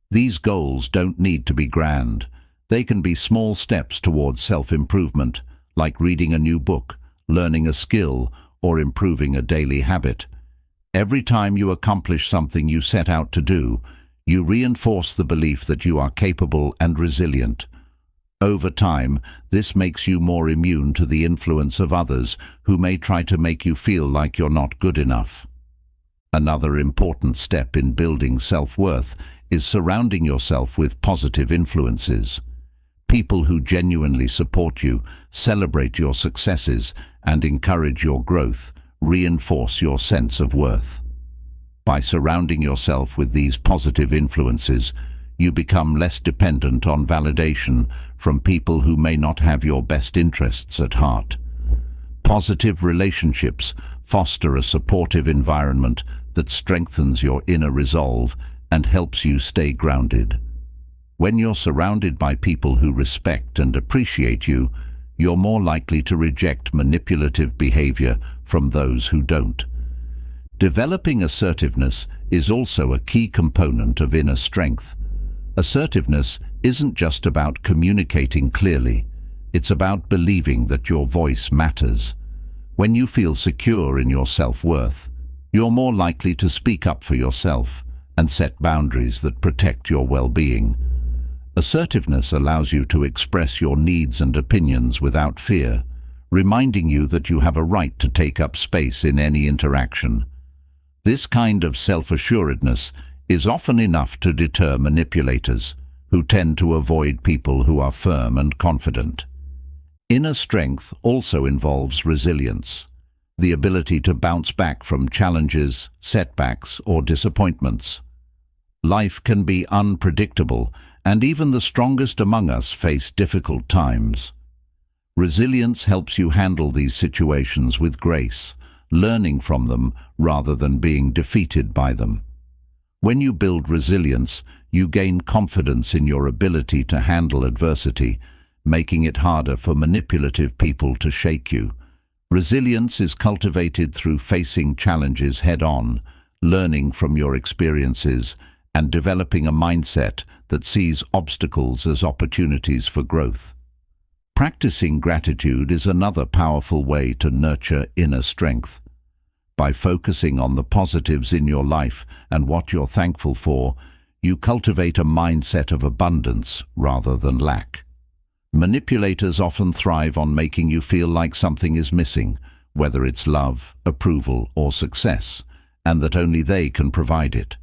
These goals don't need to be grand. They can be small steps towards self-improvement, like reading a new book, learning a skill, or improving a daily habit. Every time you accomplish something you set out to do, you reinforce the belief that you are capable and resilient. Over time, this makes you more immune to the influence of others who may try to make you feel like you're not good enough. Another important step in building self-worth is surrounding yourself with positive influences. People who genuinely support you, celebrate your successes, and encourage your growth reinforce your sense of worth. By surrounding yourself with these positive influences, you become less dependent on validation from people who may not have your best interests at heart. Positive relationships foster a supportive environment that strengthens your inner resolve and helps you stay grounded. When you're surrounded by people who respect and appreciate you, you're more likely to reject manipulative behavior from those who don't. Developing assertiveness is also a key component of inner strength. Assertiveness isn't just about communicating clearly. It's about believing that your voice matters. When you feel secure in your self-worth, you're more likely to speak up for yourself and set boundaries that protect your well-being. Assertiveness allows you to express your needs and opinions without fear, reminding you that you have a right to take up space in any interaction. This kind of self-assuredness is often enough to deter manipulators, who tend to avoid people who are firm and confident. Inner strength also involves resilience, the ability to bounce back from challenges, setbacks, or disappointments. Life can be unpredictable, and even the strongest among us face difficult times. Resilience helps you handle these situations with grace, learning from them rather than being defeated by them. When you build resilience, you gain confidence in your ability to handle adversity, making it harder for manipulative people to shake you. Resilience is cultivated through facing challenges head-on, learning from your experiences, and developing a mindset that sees obstacles as opportunities for growth. Practicing gratitude is another powerful way to nurture inner strength. By focusing on the positives in your life and what you're thankful for, you cultivate a mindset of abundance rather than lack. Manipulators often thrive on making you feel like something is missing, whether it's love, approval, or success, and that only they can provide it.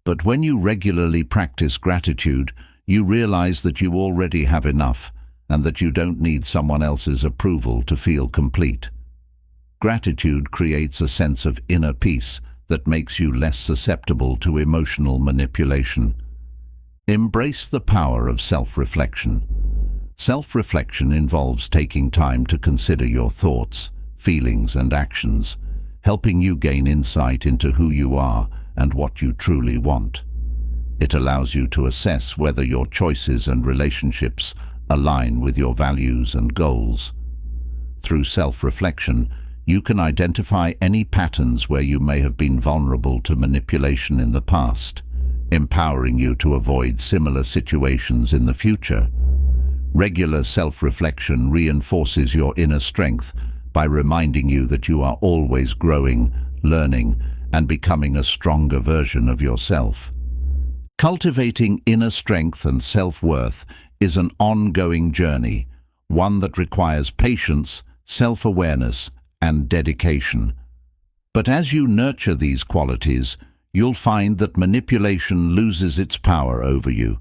But when you regularly practice gratitude, you realize that you already have enough, and that you don't need someone else's approval to feel complete. Gratitude creates a sense of inner peace that makes you less susceptible to emotional manipulation. Embrace the power of self-reflection. Self-reflection involves taking time to consider your thoughts, feelings, and actions, helping you gain insight into who you are and what you truly want. It allows you to assess whether your choices and relationships align with your values and goals. Through self-reflection, you can identify any patterns where you may have been vulnerable to manipulation in the past, empowering you to avoid similar situations in the future. Regular self-reflection reinforces your inner strength by reminding you that you are always growing, learning, and becoming a stronger version of yourself. Cultivating inner strength and self-worth is an ongoing journey, one that requires patience, self-awareness, and dedication. But as you nurture these qualities, you'll find that manipulation loses its power over you.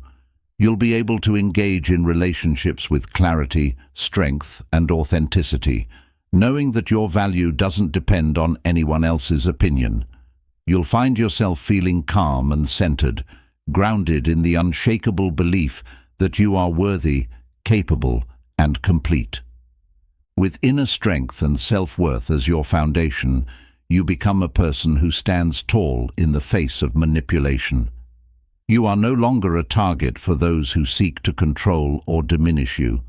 You'll be able to engage in relationships with clarity, strength, and authenticity, knowing that your value doesn't depend on anyone else's opinion. You'll find yourself feeling calm and centered, grounded in the unshakable belief that you are worthy, capable, and complete. With inner strength and self-worth as your foundation, you become a person who stands tall in the face of manipulation. You are no longer a target for those who seek to control or diminish you.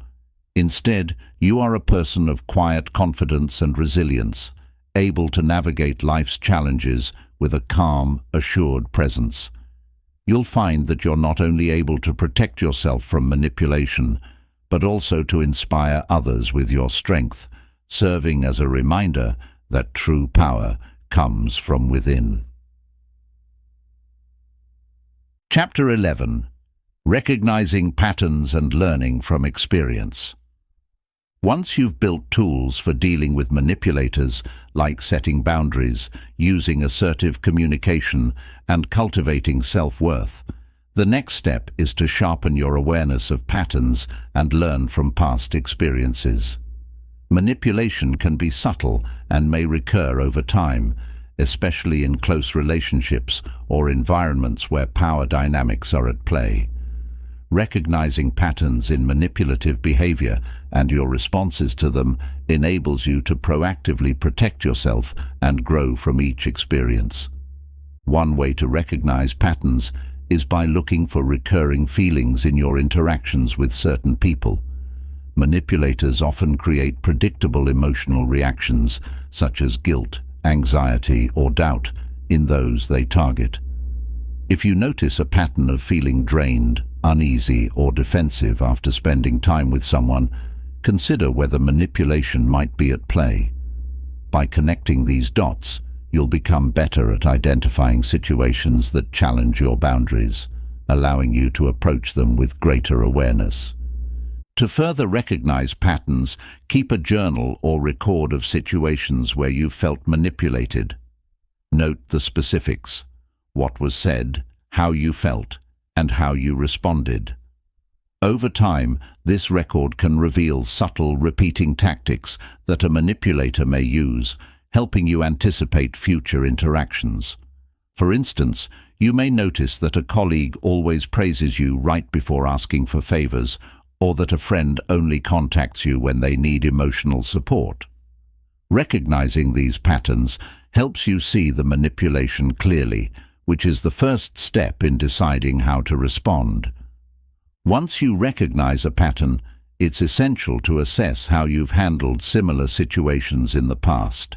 Instead, you are a person of quiet confidence and resilience, able to navigate life's challenges with a calm, assured presence. You'll find that you're not only able to protect yourself from manipulation, but also to inspire others with your strength, serving as a reminder that true power comes from within. Chapter 11. Recognizing patterns and learning from experience. Once you've built tools for dealing with manipulators, like setting boundaries, using assertive communication, and cultivating self-worth, the next step is to sharpen your awareness of patterns and learn from past experiences. Manipulation can be subtle and may recur over time, especially in close relationships or environments where power dynamics are at play. Recognizing patterns in manipulative behavior and your responses to them enables you to proactively protect yourself and grow from each experience. One way to recognize patterns is by looking for recurring feelings in your interactions with certain people. Manipulators often create predictable emotional reactions, such as guilt, anxiety, or doubt, in those they target. If you notice a pattern of feeling drained, uneasy, or defensive after spending time with someone, consider whether manipulation might be at play. By connecting these dots, you'll become better at identifying situations that challenge your boundaries, allowing you to approach them with greater awareness. To further recognize patterns, keep a journal or record of situations where you felt manipulated. Note the specifics: what was said, how you felt, and how you responded. Over time, this record can reveal subtle repeating tactics that a manipulator may use, helping you anticipate future interactions. For instance, you may notice that a colleague always praises you right before asking for favors, or that a friend only contacts you when they need emotional support. Recognizing these patterns helps you see the manipulation clearly, which is the first step in deciding how to respond. Once you recognize a pattern, it's essential to assess how you've handled similar situations in the past.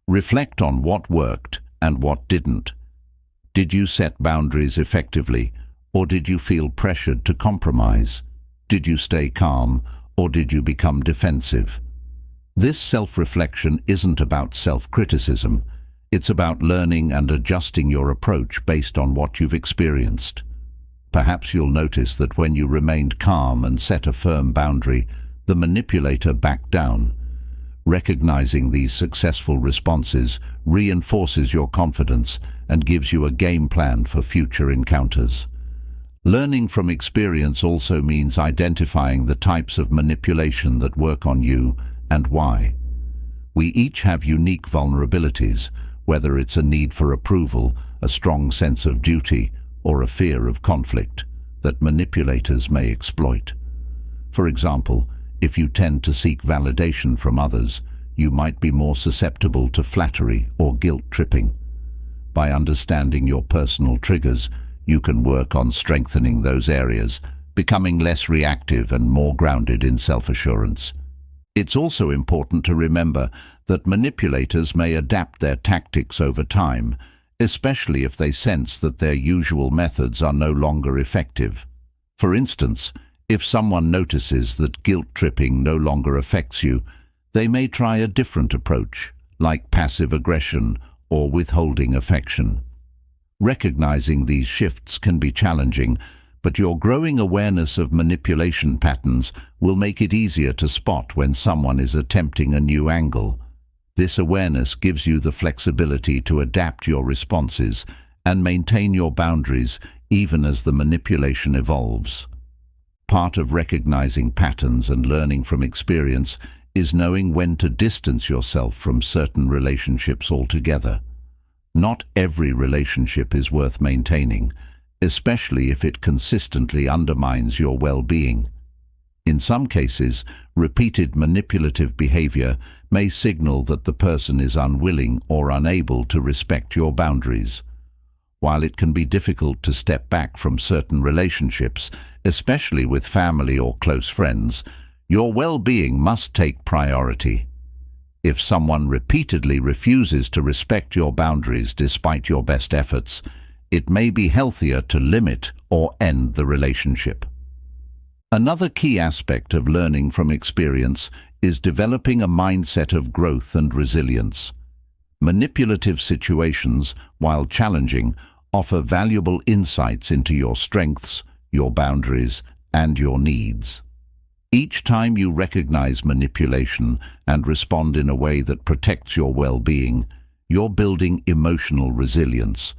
Reflect on what worked and what didn't. Did you set boundaries effectively, or did you feel pressured to compromise? Did you stay calm, or did you become defensive? This self-reflection isn't about self-criticism. It's about learning and adjusting your approach based on what you've experienced. Perhaps you'll notice that when you remained calm and set a firm boundary, the manipulator backed down. Recognizing these successful responses reinforces your confidence and gives you a game plan for future encounters. Learning from experience also means identifying the types of manipulation that work on you and why. We each have unique vulnerabilities, whether it's a need for approval, a strong sense of duty, or a fear of conflict, that manipulators may exploit. For example, if you tend to seek validation from others, you might be more susceptible to flattery or guilt-tripping. By understanding your personal triggers, you can work on strengthening those areas, becoming less reactive and more grounded in self-assurance. It's also important to remember that manipulators may adapt their tactics over time, especially if they sense that their usual methods are no longer effective. For instance, if someone notices that guilt-tripping no longer affects you, they may try a different approach, like passive aggression or withholding affection. Recognizing these shifts can be challenging, but your growing awareness of manipulation patterns will make it easier to spot when someone is attempting a new angle. This awareness gives you the flexibility to adapt your responses and maintain your boundaries even as the manipulation evolves. Part of recognizing patterns and learning from experience is knowing when to distance yourself from certain relationships altogether. Not every relationship is worth maintaining, especially if it consistently undermines your well-being. In some cases, repeated manipulative behavior may signal that the person is unwilling or unable to respect your boundaries. While it can be difficult to step back from certain relationships, especially with family or close friends, your well-being must take priority. If someone repeatedly refuses to respect your boundaries despite your best efforts, it may be healthier to limit or end the relationship. Another key aspect of learning from experience is developing a mindset of growth and resilience. Manipulative situations, while challenging, offer valuable insights into your strengths, your boundaries, and your needs. Each time you recognize manipulation and respond in a way that protects your well-being, you're building emotional resilience.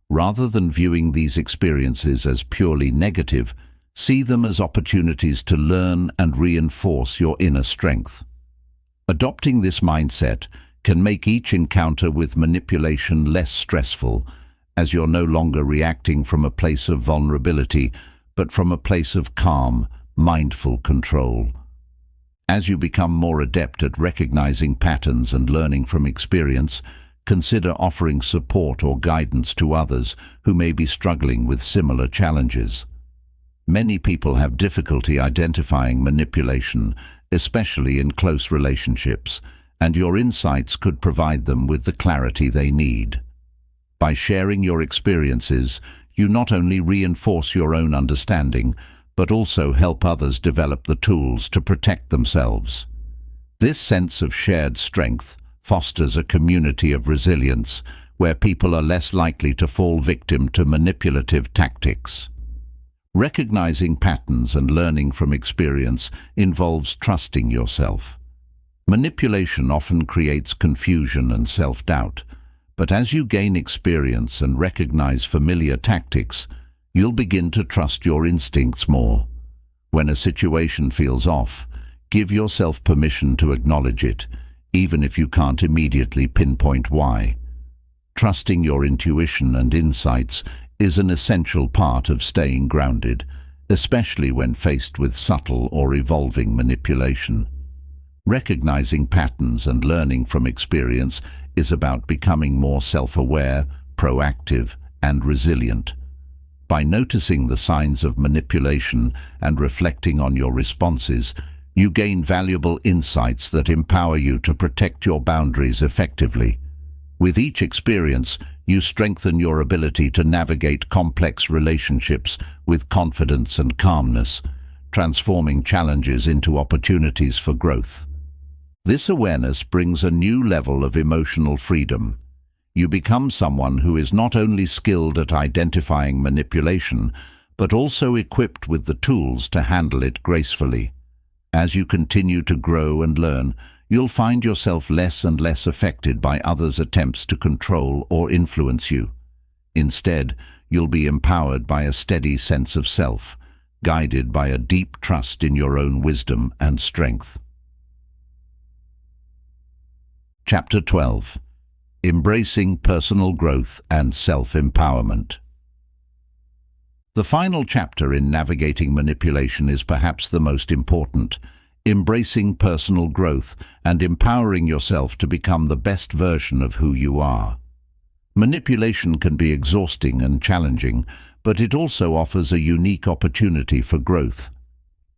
Rather than viewing these experiences as purely negative, see them as opportunities to learn and reinforce your inner strength. Adopting this mindset can make each encounter with manipulation less stressful, as you're no longer reacting from a place of vulnerability, but from a place of calm, mindful control. As you become more adept at recognizing patterns and learning from experience, consider offering support or guidance to others who may be struggling with similar challenges. Many people have difficulty identifying manipulation, especially in close relationships, and your insights could provide them with the clarity they need. By sharing your experiences, you not only reinforce your own understanding, but also help others develop the tools to protect themselves. This sense of shared strength fosters a community of resilience where people are less likely to fall victim to manipulative tactics. Recognizing patterns and learning from experience involves trusting yourself. Manipulation often creates confusion and self-doubt, but as you gain experience and recognize familiar tactics, you'll begin to trust your instincts more. When a situation feels off, give yourself permission to acknowledge it, even if you can't immediately pinpoint why. Trusting your intuition and insights is an essential part of staying grounded, especially when faced with subtle or evolving manipulation. Recognizing patterns and learning from experience is about becoming more self-aware, proactive, and resilient. By noticing the signs of manipulation and reflecting on your responses, you gain valuable insights that empower you to protect your boundaries effectively. With each experience, you strengthen your ability to navigate complex relationships with confidence and calmness, transforming challenges into opportunities for growth. This awareness brings a new level of emotional freedom. You become someone who is not only skilled at identifying manipulation, but also equipped with the tools to handle it gracefully. As you continue to grow and learn, you'll find yourself less and less affected by others' attempts to control or influence you. Instead, you'll be empowered by a steady sense of self, guided by a deep trust in your own wisdom and strength. Chapter 12. Embracing Personal Growth and Self-Empowerment. The final chapter in navigating manipulation is perhaps the most important: embracing personal growth and empowering yourself to become the best version of who you are. Manipulation can be exhausting and challenging, but it also offers a unique opportunity for growth.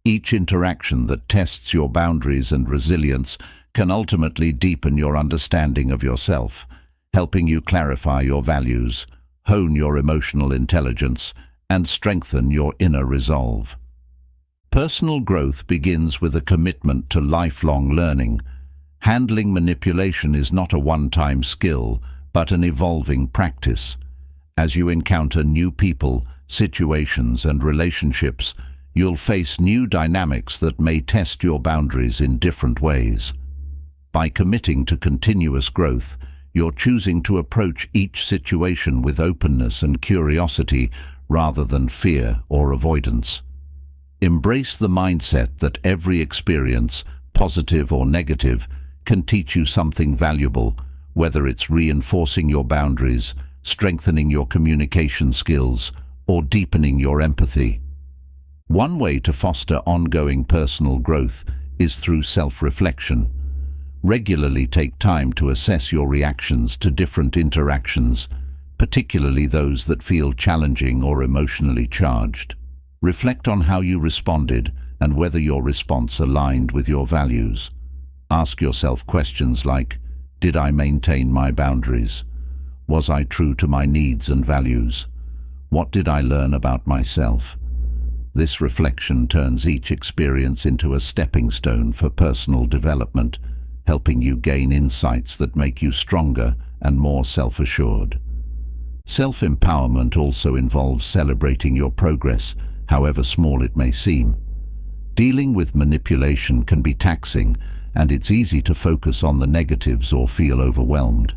Each interaction that tests your boundaries and resilience can ultimately deepen your understanding of yourself, helping you clarify your values, hone your emotional intelligence, and strengthen your inner resolve. Personal growth begins with a commitment to lifelong learning. Handling manipulation is not a one-time skill, but an evolving practice. As you encounter new people, situations, and relationships, you'll face new dynamics that may test your boundaries in different ways. By committing to continuous growth, you're choosing to approach each situation with openness and curiosity rather than fear or avoidance. Embrace the mindset that every experience, positive or negative, can teach you something valuable, whether it's reinforcing your boundaries, strengthening your communication skills, or deepening your empathy. One way to foster ongoing personal growth is through self-reflection. Regularly take time to assess your reactions to different interactions, particularly those that feel challenging or emotionally charged. Reflect on how you responded and whether your response aligned with your values. Ask yourself questions like, did I maintain my boundaries? Was I true to my needs and values? What did I learn about myself? This reflection turns each experience into a stepping stone for personal development, helping you gain insights that make you stronger and more self-assured. Self-empowerment also involves celebrating your progress, however small it may seem. Dealing with manipulation can be taxing, and it's easy to focus on the negatives or feel overwhelmed.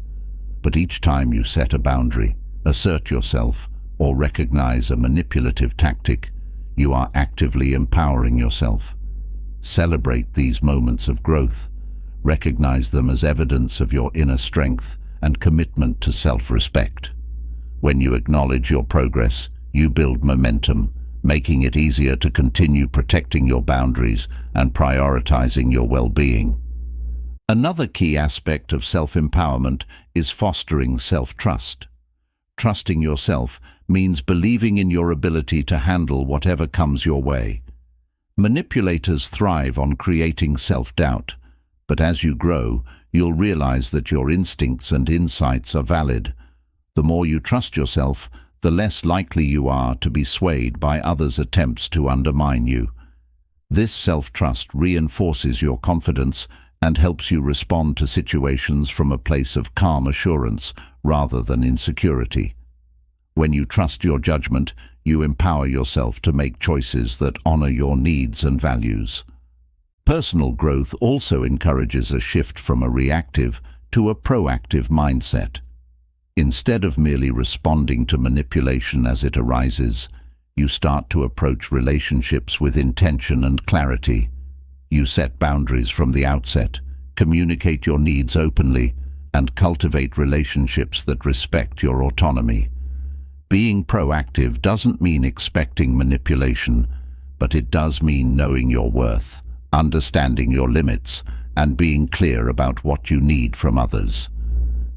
But each time you set a boundary, assert yourself, or recognize a manipulative tactic, you are actively empowering yourself. Celebrate these moments of growth. Recognize them as evidence of your inner strength and commitment to self-respect. When you acknowledge your progress, you build momentum, making it easier to continue protecting your boundaries and prioritizing your well-being. Another key aspect of self-empowerment is fostering self-trust. Trusting yourself means believing in your ability to handle whatever comes your way. Manipulators thrive on creating self-doubt, but as you grow, you'll realize that your instincts and insights are valid. The more you trust yourself, the less likely you are to be swayed by others' attempts to undermine you. This self-trust reinforces your confidence and helps you respond to situations from a place of calm assurance rather than insecurity. When you trust your judgment, you empower yourself to make choices that honor your needs and values. Personal growth also encourages a shift from a reactive to a proactive mindset. Instead of merely responding to manipulation as it arises, you start to approach relationships with intention and clarity. You set boundaries from the outset, communicate your needs openly, and cultivate relationships that respect your autonomy. Being proactive doesn't mean expecting manipulation, but it does mean knowing your worth, understanding your limits, and being clear about what you need from others.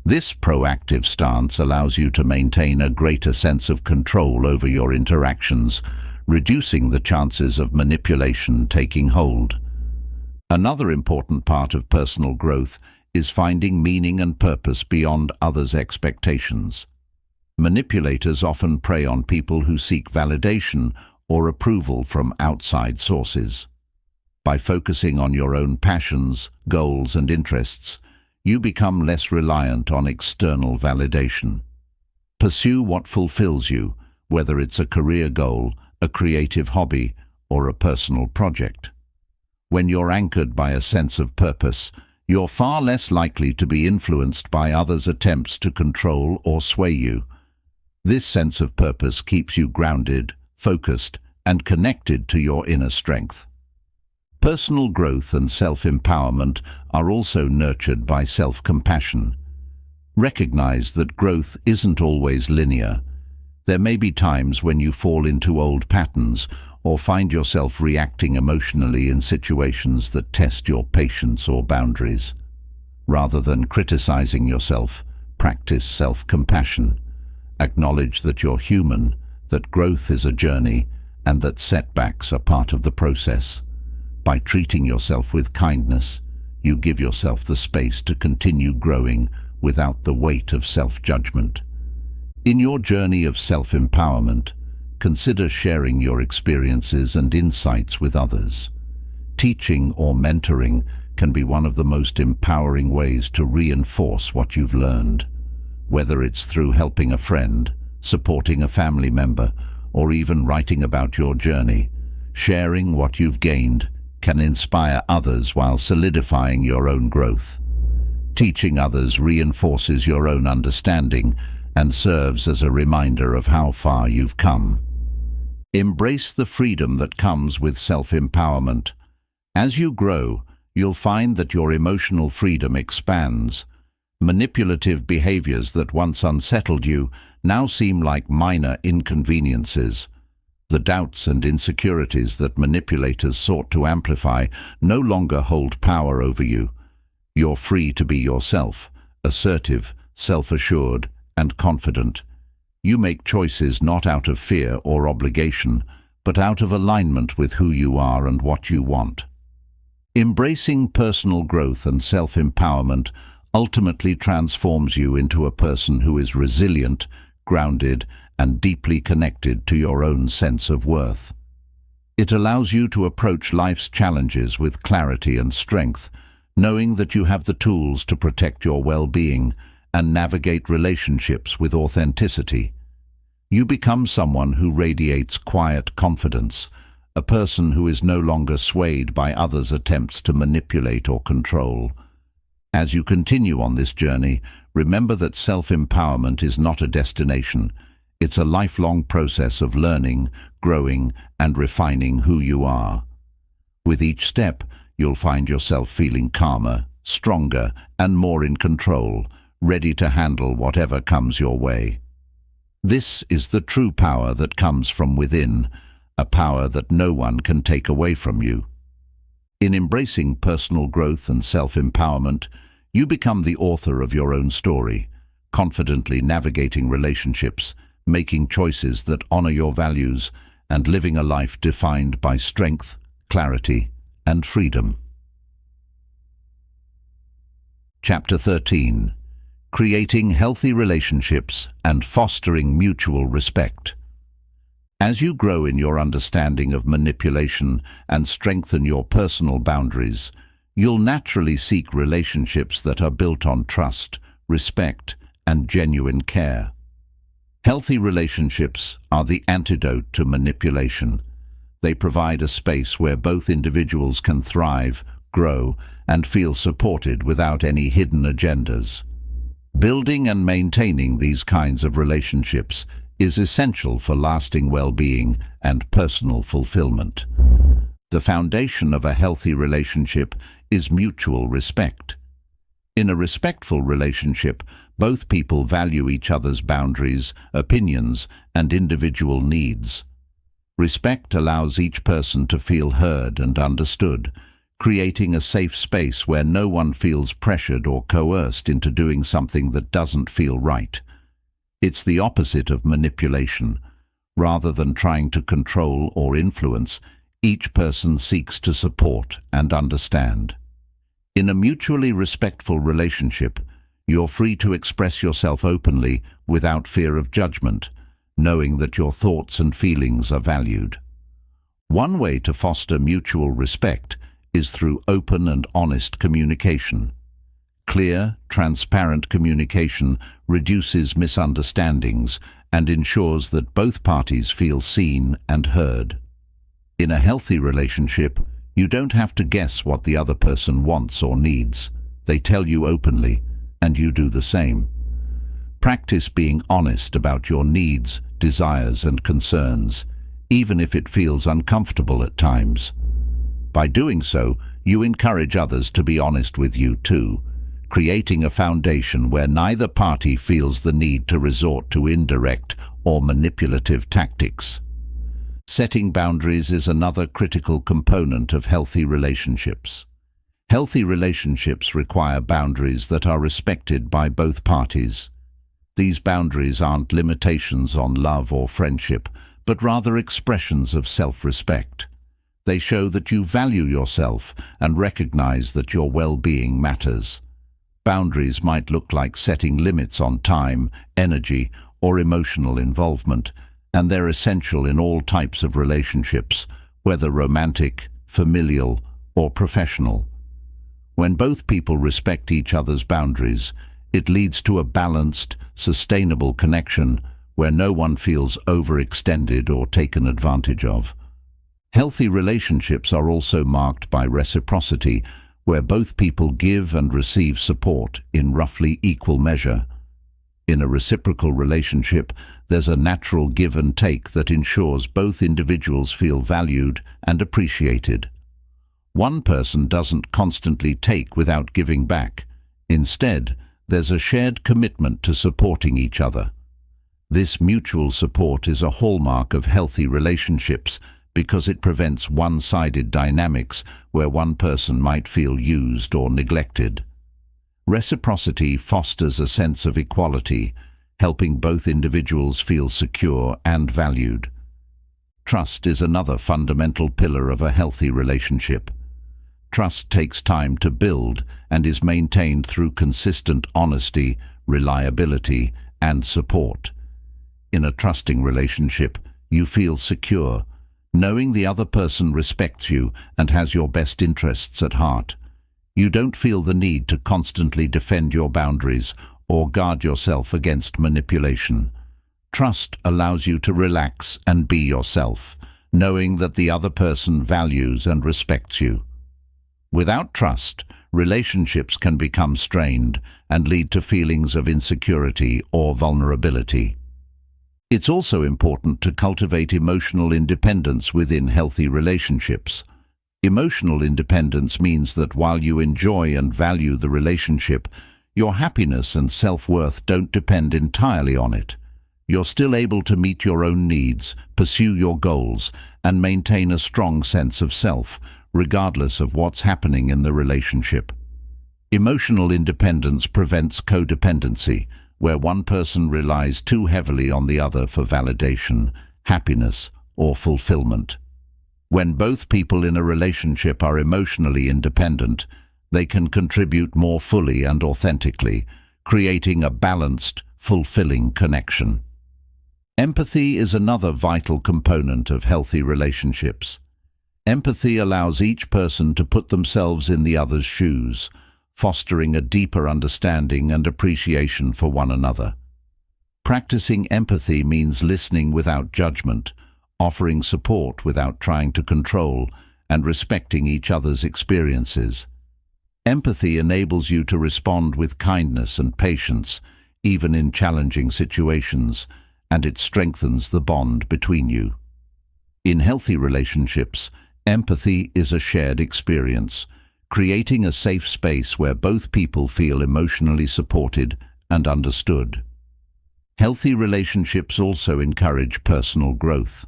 This proactive stance allows you to maintain a greater sense of control over your interactions, reducing the chances of manipulation taking hold. Another important part of personal growth is finding meaning and purpose beyond others' expectations. Manipulators often prey on people who seek validation or approval from outside sources. By focusing on your own passions, goals, and interests, you become less reliant on external validation. Pursue what fulfills you, whether it's a career goal, a creative hobby, or a personal project. When you're anchored by a sense of purpose, you're far less likely to be influenced by others' attempts to control or sway you. This sense of purpose keeps you grounded, focused, and connected to your inner strength. Personal growth and self-empowerment are also nurtured by self-compassion. Recognize that growth isn't always linear. There may be times when you fall into old patterns or find yourself reacting emotionally in situations that test your patience or boundaries. Rather than criticizing yourself, practice self-compassion. Acknowledge that you're human, that growth is a journey, and that setbacks are part of the process. By treating yourself with kindness, you give yourself the space to continue growing without the weight of self-judgment. In your journey of self-empowerment, consider sharing your experiences and insights with others. Teaching or mentoring can be one of the most empowering ways to reinforce what you've learned. Whether it's through helping a friend, supporting a family member, or even writing about your journey, sharing what you've gained can inspire others while solidifying your own growth. Teaching others reinforces your own understanding and serves as a reminder of how far you've come. Embrace the freedom that comes with self-empowerment. As you grow, you'll find that your emotional freedom expands. Manipulative behaviors that once unsettled you now seem like minor inconveniences. The doubts and insecurities that manipulators sought to amplify no longer hold power over you. You're free to be yourself, assertive, self-assured, and confident. You make choices not out of fear or obligation, but out of alignment with who you are and what you want. Embracing personal growth and self-empowerment ultimately transforms you into a person who is resilient, grounded, and deeply connected to your own sense of worth. It allows you to approach life's challenges with clarity and strength, knowing that you have the tools to protect your well-being and navigate relationships with authenticity. You become someone who radiates quiet confidence, a person who is no longer swayed by others' attempts to manipulate or control. As you continue on this journey, remember that self-empowerment is not a destination. It's a lifelong process of learning, growing, and refining who you are. With each step, you'll find yourself feeling calmer, stronger, and more in control, ready to handle whatever comes your way. This is the true power that comes from within, a power that no one can take away from you. In embracing personal growth and self-empowerment, you become the author of your own story, confidently navigating relationships, making choices that honor your values, and living a life defined by strength, clarity, and freedom. Chapter 13. Creating healthy relationships and fostering mutual respect. As you grow in your understanding of manipulation and strengthen your personal boundaries, you'll naturally seek relationships that are built on trust, respect, and genuine care. Healthy relationships are the antidote to manipulation. They provide a space where both individuals can thrive, grow, and feel supported without any hidden agendas. Building and maintaining these kinds of relationships is essential for lasting well-being and personal fulfillment. The foundation of a healthy relationship is mutual respect. In a respectful relationship, both people value each other's boundaries, opinions, and individual needs. Respect allows each person to feel heard and understood, creating a safe space where no one feels pressured or coerced into doing something that doesn't feel right. It's the opposite of manipulation. Rather than trying to control or influence, each person seeks to support and understand. In a mutually respectful relationship, you're free to express yourself openly without fear of judgment, knowing that your thoughts and feelings are valued. One way to foster mutual respect is through open and honest communication. Clear, transparent communication reduces misunderstandings and ensures that both parties feel seen and heard. In a healthy relationship, you don't have to guess what the other person wants or needs. They tell you openly, and you do the same. Practice being honest about your needs, desires, and concerns, even if it feels uncomfortable at times. By doing so, you encourage others to be honest with you too, creating a foundation where neither party feels the need to resort to indirect or manipulative tactics. Setting boundaries is another critical component of healthy relationships. Healthy relationships require boundaries that are respected by both parties. These boundaries aren't limitations on love or friendship, but rather expressions of self-respect. They show that you value yourself and recognize that your well-being matters. Boundaries might look like setting limits on time, energy, or emotional involvement, and they're essential in all types of relationships, whether romantic, familial, or professional. When both people respect each other's boundaries, it leads to a balanced, sustainable connection where no one feels overextended or taken advantage of. Healthy relationships are also marked by reciprocity, where both people give and receive support in roughly equal measure. In a reciprocal relationship, there's a natural give and take that ensures both individuals feel valued and appreciated. One person doesn't constantly take without giving back. Instead, there's a shared commitment to supporting each other. This mutual support is a hallmark of healthy relationships because it prevents one-sided dynamics where one person might feel used or neglected. Reciprocity fosters a sense of equality, helping both individuals feel secure and valued. Trust is another fundamental pillar of a healthy relationship. Trust takes time to build and is maintained through consistent honesty, reliability, and support. In a trusting relationship, you feel secure, knowing the other person respects you and has your best interests at heart. You don't feel the need to constantly defend your boundaries or guard yourself against manipulation. Trust allows you to relax and be yourself, knowing that the other person values and respects you. Without trust, relationships can become strained and lead to feelings of insecurity or vulnerability. It's also important to cultivate emotional independence within healthy relationships. Emotional independence means that while you enjoy and value the relationship, your happiness and self-worth don't depend entirely on it. You're still able to meet your own needs, pursue your goals, and maintain a strong sense of self, regardless of what's happening in the relationship. Emotional independence prevents codependency, where one person relies too heavily on the other for validation, happiness, or fulfillment. When both people in a relationship are emotionally independent, they can contribute more fully and authentically, creating a balanced, fulfilling connection. Empathy is another vital component of healthy relationships. Empathy allows each person to put themselves in the other's shoes, fostering a deeper understanding and appreciation for one another. Practicing empathy means listening without judgment, offering support without trying to control, and respecting each other's experiences. Empathy enables you to respond with kindness and patience, even in challenging situations, and it strengthens the bond between you. In healthy relationships, empathy is a shared experience, creating a safe space where both people feel emotionally supported and understood. Healthy relationships also encourage personal growth.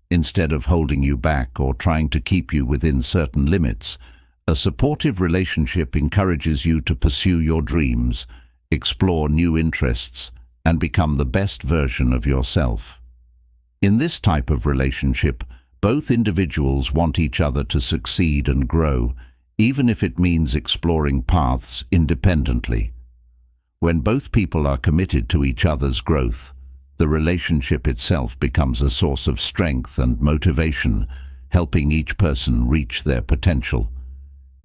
Instead of holding you back or trying to keep you within certain limits, a supportive relationship encourages you to pursue your dreams, explore new interests, and become the best version of yourself. In this type of relationship, both individuals want each other to succeed and grow, even if it means exploring paths independently. When both people are committed to each other's growth, the relationship itself becomes a source of strength and motivation, helping each person reach their potential.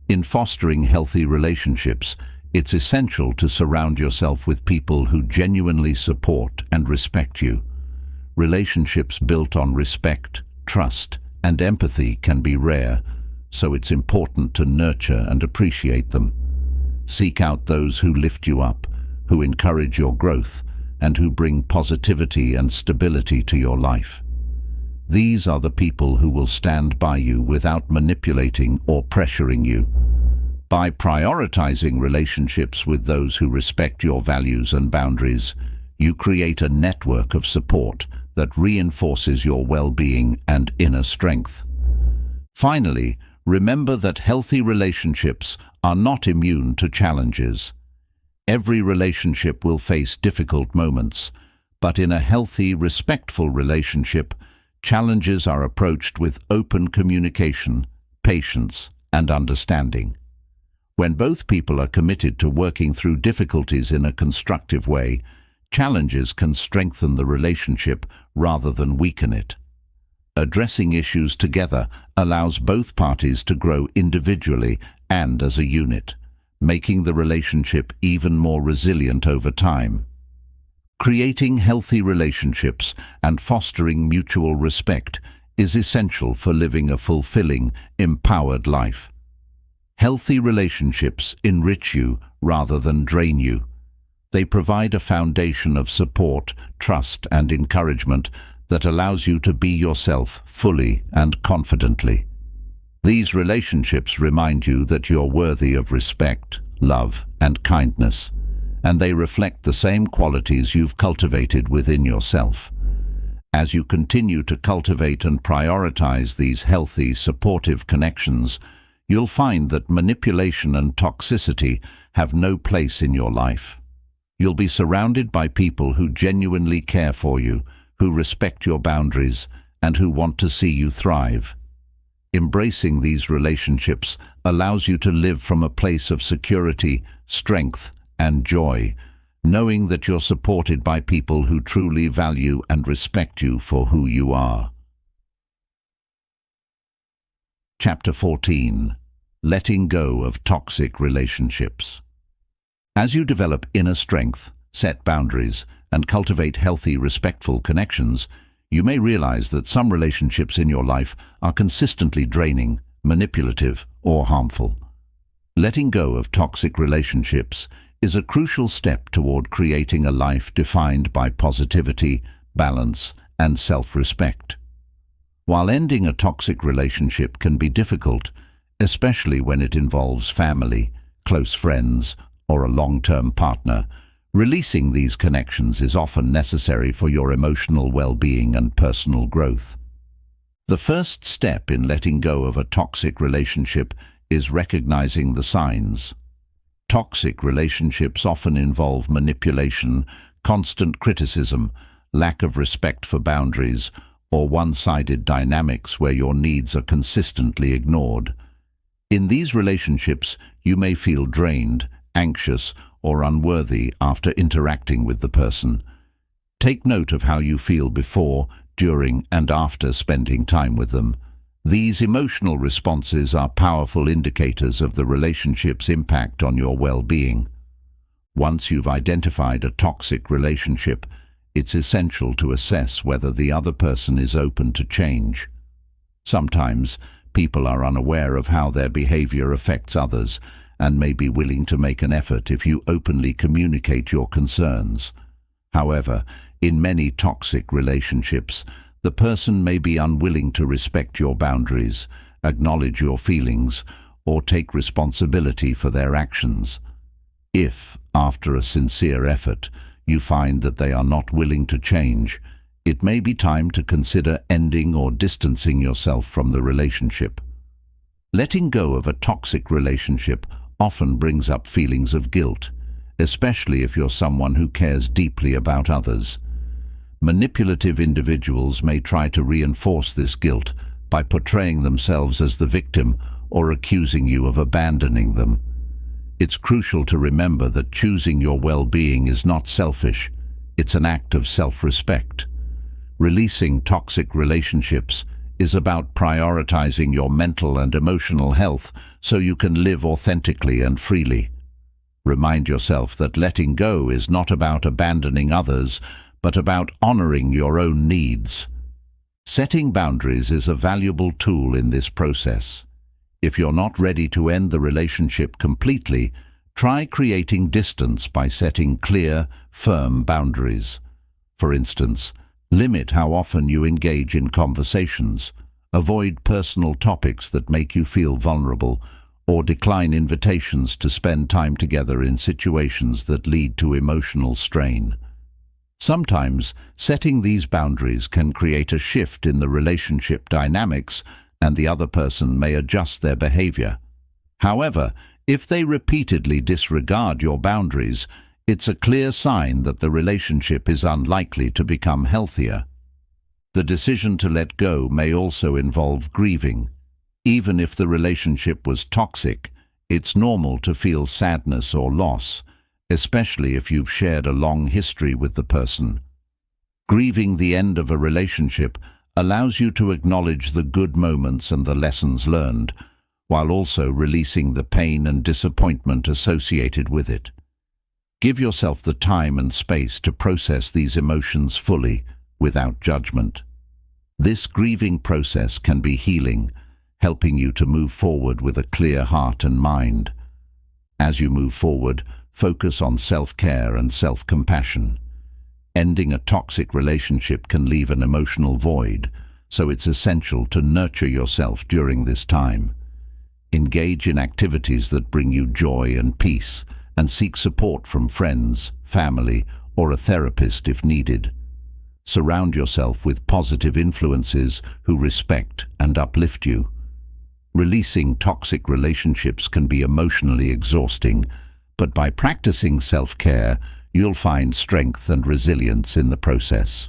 In fostering healthy relationships, it's essential to surround yourself with people who genuinely support and respect you. Relationships built on respect, trust, and empathy can be rare, so it's important to nurture and appreciate them. Seek out those who lift you up, who encourage your growth, and who bring positivity and stability to your life. These are the people who will stand by you without manipulating or pressuring you. By prioritizing relationships with those who respect your values and boundaries, you create a network of support that reinforces your well-being and inner strength. Finally, remember that healthy relationships are not immune to challenges. Every relationship will face difficult moments, but in a healthy, respectful relationship, challenges are approached with open communication, patience, and understanding. When both people are committed to working through difficulties in a constructive way, challenges can strengthen the relationship rather than weaken it. Addressing issues together allows both parties to grow individually and as a unit, making the relationship even more resilient over time. Creating healthy relationships and fostering mutual respect is essential for living a fulfilling, empowered life. Healthy relationships enrich you rather than drain you. They provide a foundation of support, trust, and encouragement that allows you to be yourself fully and confidently. These relationships remind you that you're worthy of respect, love, and kindness, and they reflect the same qualities you've cultivated within yourself. As you continue to cultivate and prioritize these healthy, supportive connections, you'll find that manipulation and toxicity have no place in your life. You'll be surrounded by people who genuinely care for you, who respect your boundaries, and who want to see you thrive. Embracing these relationships allows you to live from a place of security, strength, and joy, knowing that you're supported by people who truly value and respect you for who you are. Chapter 14. Letting go of toxic relationships. As you develop inner strength, set boundaries, and cultivate healthy, respectful connections, you may realize that some relationships in your life are consistently draining, manipulative, or harmful. Letting go of toxic relationships is a crucial step toward creating a life defined by positivity, balance, and self-respect. While ending a toxic relationship can be difficult, especially when it involves family, close friends, or a long-term partner, releasing these connections is often necessary for your emotional well-being and personal growth. The first step in letting go of a toxic relationship is recognizing the signs. Toxic relationships often involve manipulation, constant criticism, lack of respect for boundaries, or one-sided dynamics where your needs are consistently ignored. In these relationships, you may feel drained, anxious, or unworthy after interacting with the person. Take note of how you feel before, during, and after spending time with them. These emotional responses are powerful indicators of the relationship's impact on your well-being. Once you've identified a toxic relationship, it's essential to assess whether the other person is open to change. Sometimes, people are unaware of how their behavior affects others and may be willing to make an effort if you openly communicate your concerns. However, in many toxic relationships, the person may be unwilling to respect your boundaries, acknowledge your feelings, or take responsibility for their actions. If, after a sincere effort, you find that they are not willing to change, it may be time to consider ending or distancing yourself from the relationship. Letting go of a toxic relationship often brings up feelings of guilt, especially if you're someone who cares deeply about others. Manipulative individuals may try to reinforce this guilt by portraying themselves as the victim or accusing you of abandoning them. It's crucial to remember that choosing your well-being is not selfish, it's an act of self-respect. Releasing toxic relationships is about prioritizing your mental and emotional health so you can live authentically and freely. Remind yourself that letting go is not about abandoning others, but about honoring your own needs. Setting boundaries is a valuable tool in this process. If you're not ready to end the relationship completely, try creating distance by setting clear, firm boundaries. For instance, limit how often you engage in conversations, avoid personal topics that make you feel vulnerable, or decline invitations to spend time together in situations that lead to emotional strain. Sometimes, setting these boundaries can create a shift in the relationship dynamics, and the other person may adjust their behavior. However, if they repeatedly disregard your boundaries, it's a clear sign that the relationship is unlikely to become healthier. The decision to let go may also involve grieving. Even if the relationship was toxic, it's normal to feel sadness or loss, especially if you've shared a long history with the person. Grieving the end of a relationship allows you to acknowledge the good moments and the lessons learned, while also releasing the pain and disappointment associated with it. Give yourself the time and space to process these emotions fully, without judgment. This grieving process can be healing, helping you to move forward with a clear heart and mind. As you move forward, focus on self-care and self-compassion. Ending a toxic relationship can leave an emotional void, so it's essential to nurture yourself during this time. Engage in activities that bring you joy and peace, and seek support from friends, family, or a therapist if needed. Surround yourself with positive influences who respect and uplift you. Releasing toxic relationships can be emotionally exhausting, but by practicing self-care, you'll find strength and resilience in the process.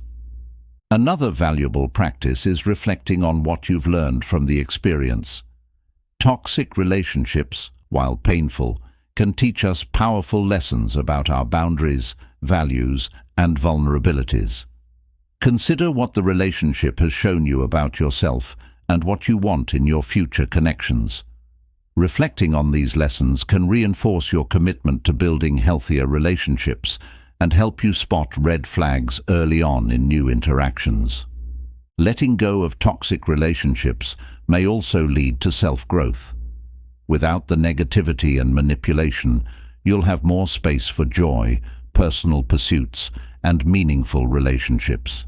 Another valuable practice is reflecting on what you've learned from the experience. Toxic relationships, while painful, can teach us powerful lessons about our boundaries, values, and vulnerabilities. Consider what the relationship has shown you about yourself and what you want in your future connections. Reflecting on these lessons can reinforce your commitment to building healthier relationships and help you spot red flags early on in new interactions. Letting go of toxic relationships may also lead to self-growth. Without the negativity and manipulation, you'll have more space for joy, personal pursuits, and meaningful relationships.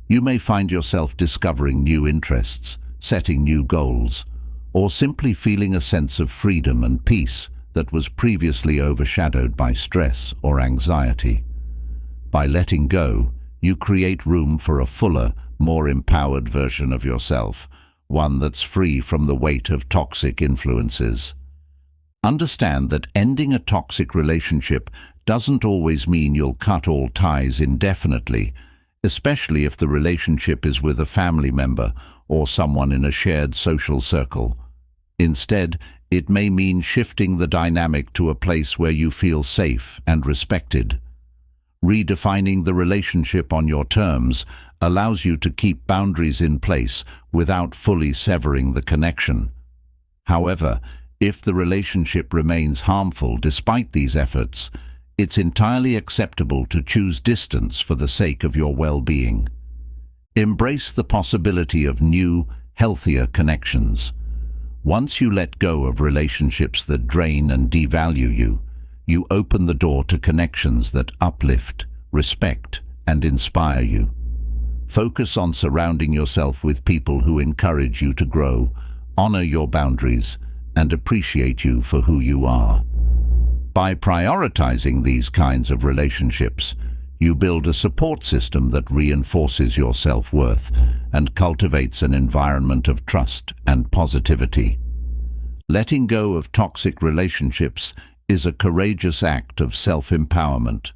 You may find yourself discovering new interests, setting new goals, or simply feeling a sense of freedom and peace that was previously overshadowed by stress or anxiety. By letting go, you create room for a fuller, more empowered version of yourself, one that's free from the weight of toxic influences. Understand that ending a toxic relationship doesn't always mean you'll cut all ties indefinitely, especially if the relationship is with a family member or someone in a shared social circle. Instead, it may mean shifting the dynamic to a place where you feel safe and respected. Redefining the relationship on your terms allows you to keep boundaries in place without fully severing the connection. However, if the relationship remains harmful despite these efforts, it's entirely acceptable to choose distance for the sake of your well-being. Embrace the possibility of new, healthier connections. Once you let go of relationships that drain and devalue you, you open the door to connections that uplift, respect, and inspire you. Focus on surrounding yourself with people who encourage you to grow, honor your boundaries, and appreciate you for who you are. By prioritizing these kinds of relationships, you build a support system that reinforces your self-worth and cultivates an environment of trust and positivity. Letting go of toxic relationships is a courageous act of self-empowerment.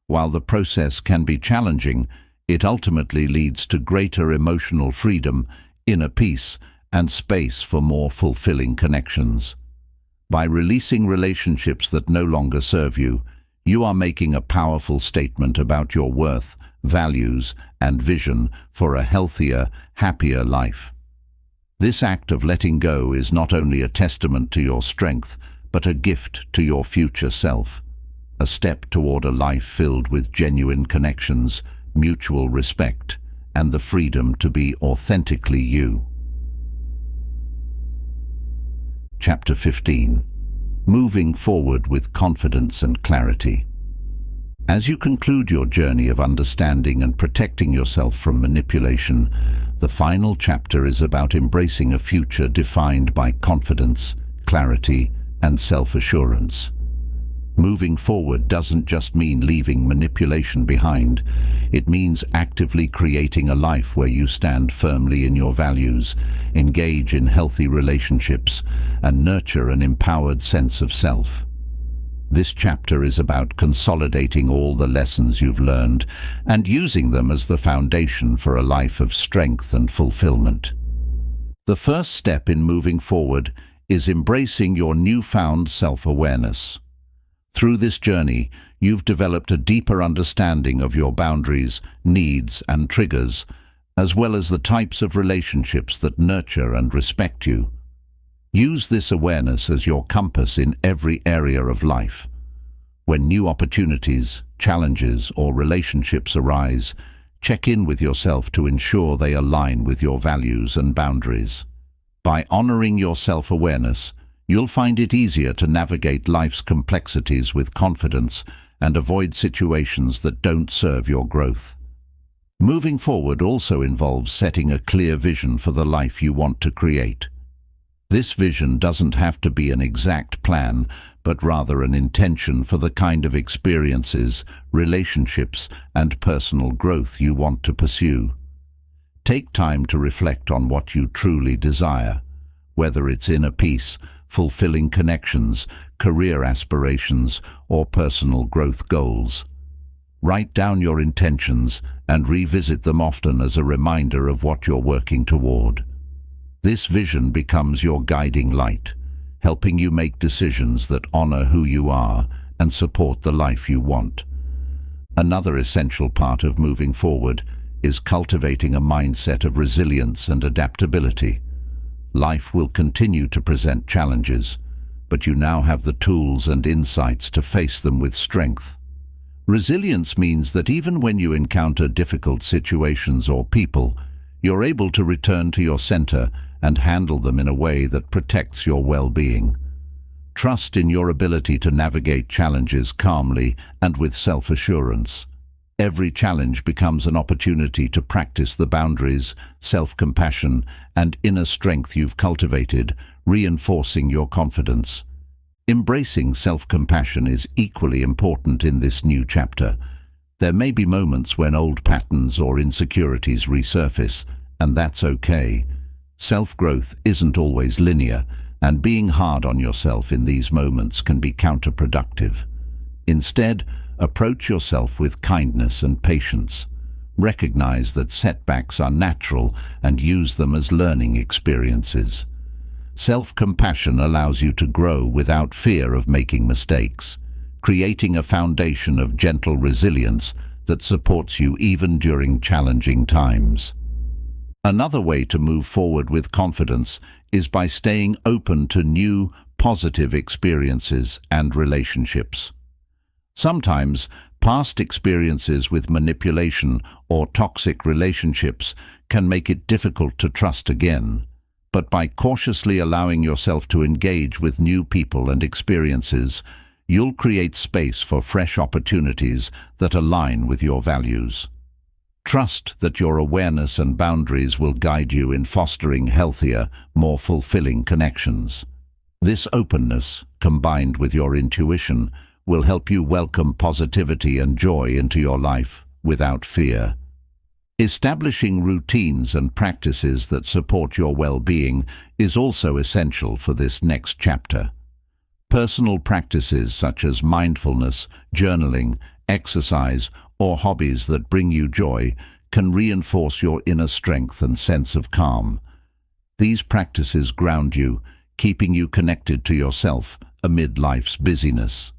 While the process can be challenging, it ultimately leads to greater emotional freedom, inner peace, and space for more fulfilling connections. By releasing relationships that no longer serve you, you are making a powerful statement about your worth, values, and vision for a healthier, happier life. This act of letting go is not only a testament to your strength, but a gift to your future self, a step toward a life filled with genuine connections, mutual respect, and the freedom to be authentically you. Chapter 15. Moving forward with confidence and clarity. As you conclude your journey of understanding and protecting yourself from manipulation, the final chapter is about embracing a future defined by confidence, clarity, and self-assurance. Moving forward doesn't just mean leaving manipulation behind. It means actively creating a life where you stand firmly in your values, engage in healthy relationships, and nurture an empowered sense of self. This chapter is about consolidating all the lessons you've learned and using them as the foundation for a life of strength and fulfillment. The first step in moving forward is embracing your newfound self-awareness. Through this journey, you've developed a deeper understanding of your boundaries, needs, and triggers, as well as the types of relationships that nurture and respect you. Use this awareness as your compass in every area of life. When new opportunities, challenges, or relationships arise, check in with yourself to ensure they align with your values and boundaries. By honoring your self-awareness, you'll find it easier to navigate life's complexities with confidence and avoid situations that don't serve your growth. Moving forward also involves setting a clear vision for the life you want to create. This vision doesn't have to be an exact plan, but rather an intention for the kind of experiences, relationships, and personal growth you want to pursue. Take time to reflect on what you truly desire, whether it's inner peace, fulfilling connections, career aspirations, or personal growth goals. Write down your intentions and revisit them often as a reminder of what you're working toward. This vision becomes your guiding light, helping you make decisions that honor who you are and support the life you want. Another essential part of moving forward is cultivating a mindset of resilience and adaptability. Life will continue to present challenges, but you now have the tools and insights to face them with strength. Resilience means that even when you encounter difficult situations or people, you're able to return to your center and handle them in a way that protects your well-being. Trust in your ability to navigate challenges calmly and with self-assurance. Every challenge becomes an opportunity to practice the boundaries, self-compassion, and inner strength you've cultivated, reinforcing your confidence. Embracing self-compassion is equally important in this new chapter. There may be moments when old patterns or insecurities resurface, and that's okay. Self-growth isn't always linear, and being hard on yourself in these moments can be counterproductive. Instead, approach yourself with kindness and patience. Recognize that setbacks are natural and use them as learning experiences. Self-compassion allows you to grow without fear of making mistakes, creating a foundation of gentle resilience that supports you even during challenging times. Another way to move forward with confidence is by staying open to new, positive experiences and relationships. Sometimes, past experiences with manipulation or toxic relationships can make it difficult to trust again. But by cautiously allowing yourself to engage with new people and experiences, you'll create space for fresh opportunities that align with your values. Trust that your awareness and boundaries will guide you in fostering healthier, more fulfilling connections. This openness, combined with your intuition, will help you welcome positivity and joy into your life without fear. Establishing routines and practices that support your well-being is also essential for this next chapter. Personal practices such as mindfulness, journaling, exercise, or hobbies that bring you joy can reinforce your inner strength and sense of calm. These practices ground you, keeping you connected to yourself amid life's busyness.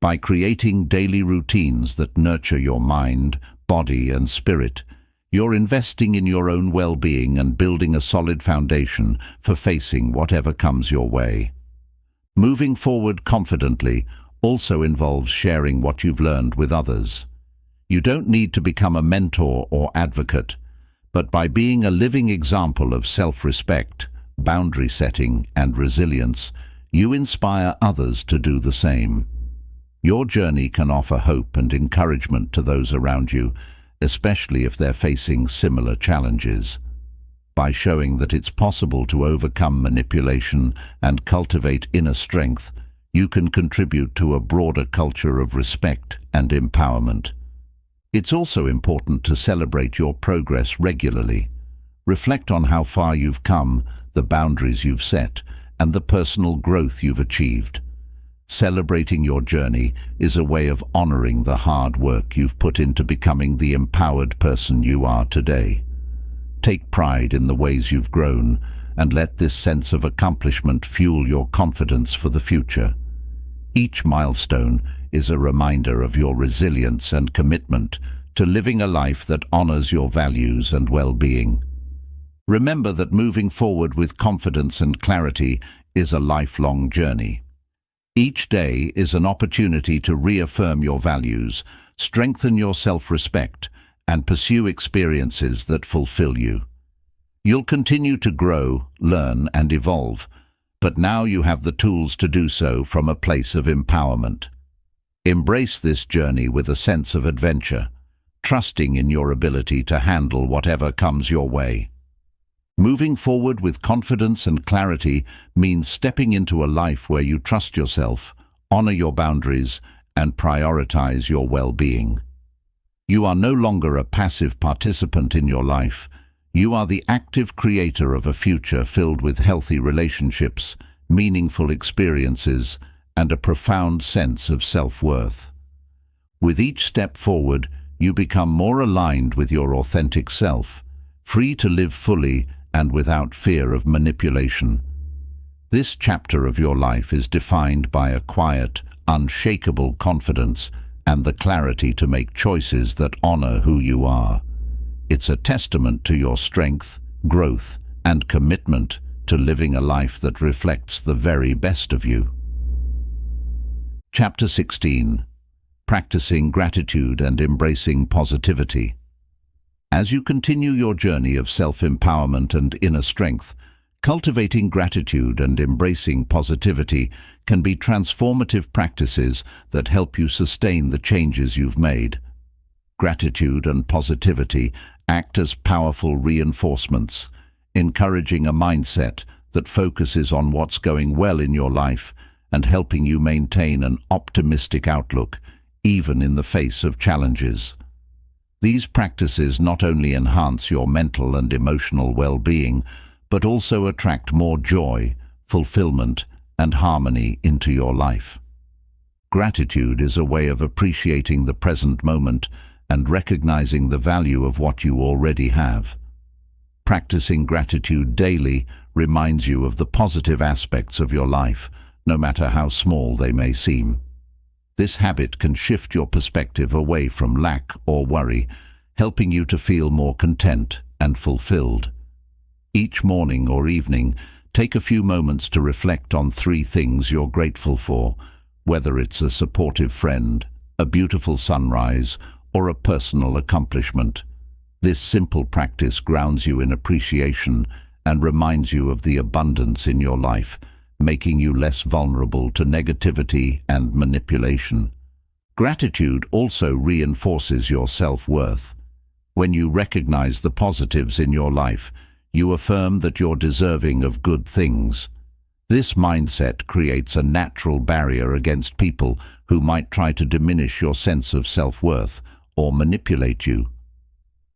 By creating daily routines that nurture your mind, body, and spirit, you're investing in your own well-being and building a solid foundation for facing whatever comes your way. Moving forward confidently also involves sharing what you've learned with others. You don't need to become a mentor or advocate, but by being a living example of self-respect, boundary setting, and resilience, you inspire others to do the same. Your journey can offer hope and encouragement to those around you, especially if they're facing similar challenges. By showing that it's possible to overcome manipulation and cultivate inner strength, you can contribute to a broader culture of respect and empowerment. It's also important to celebrate your progress regularly. Reflect on how far you've come, the boundaries you've set, and the personal growth you've achieved. Celebrating your journey is a way of honoring the hard work you've put into becoming the empowered person you are today. Take pride in the ways you've grown, and let this sense of accomplishment fuel your confidence for the future. Each milestone is a reminder of your resilience and commitment to living a life that honors your values and well-being. Remember that moving forward with confidence and clarity is a lifelong journey. Each day is an opportunity to reaffirm your values, strengthen your self-respect, and pursue experiences that fulfill you. You'll continue to grow, learn, and evolve, but now you have the tools to do so from a place of empowerment. Embrace this journey with a sense of adventure, trusting in your ability to handle whatever comes your way. Moving forward with confidence and clarity means stepping into a life where you trust yourself, honor your boundaries, and prioritize your well-being. You are no longer a passive participant in your life. You are the active creator of a future filled with healthy relationships, meaningful experiences, and a profound sense of self-worth. With each step forward, you become more aligned with your authentic self, free to live fully and without fear of manipulation. This chapter of your life is defined by a quiet, unshakable confidence and the clarity to make choices that honor who you are. It's a testament to your strength, growth, and commitment to living a life that reflects the very best of you. Chapter 16. Practicing Gratitude and Embracing Positivity. As you continue your journey of self-empowerment and inner strength, cultivating gratitude and embracing positivity can be transformative practices that help you sustain the changes you've made. Gratitude and positivity act as powerful reinforcements, encouraging a mindset that focuses on what's going well in your life and helping you maintain an optimistic outlook even in the face of challenges. These practices not only enhance your mental and emotional well-being, but also attract more joy, fulfillment, and harmony into your life. Gratitude is a way of appreciating the present moment and recognizing the value of what you already have. Practicing gratitude daily reminds you of the positive aspects of your life, no matter how small they may seem. This habit can shift your perspective away from lack or worry, helping you to feel more content and fulfilled. Each morning or evening, take a few moments to reflect on 3 things you're grateful for, whether it's a supportive friend, a beautiful sunrise, or a personal accomplishment. This simple practice grounds you in appreciation and reminds you of the abundance in your life, making you less vulnerable to negativity and manipulation. Gratitude also reinforces your self-worth. When you recognize the positives in your life, you affirm that you're deserving of good things. This mindset creates a natural barrier against people who might try to diminish your sense of self-worth or manipulate you.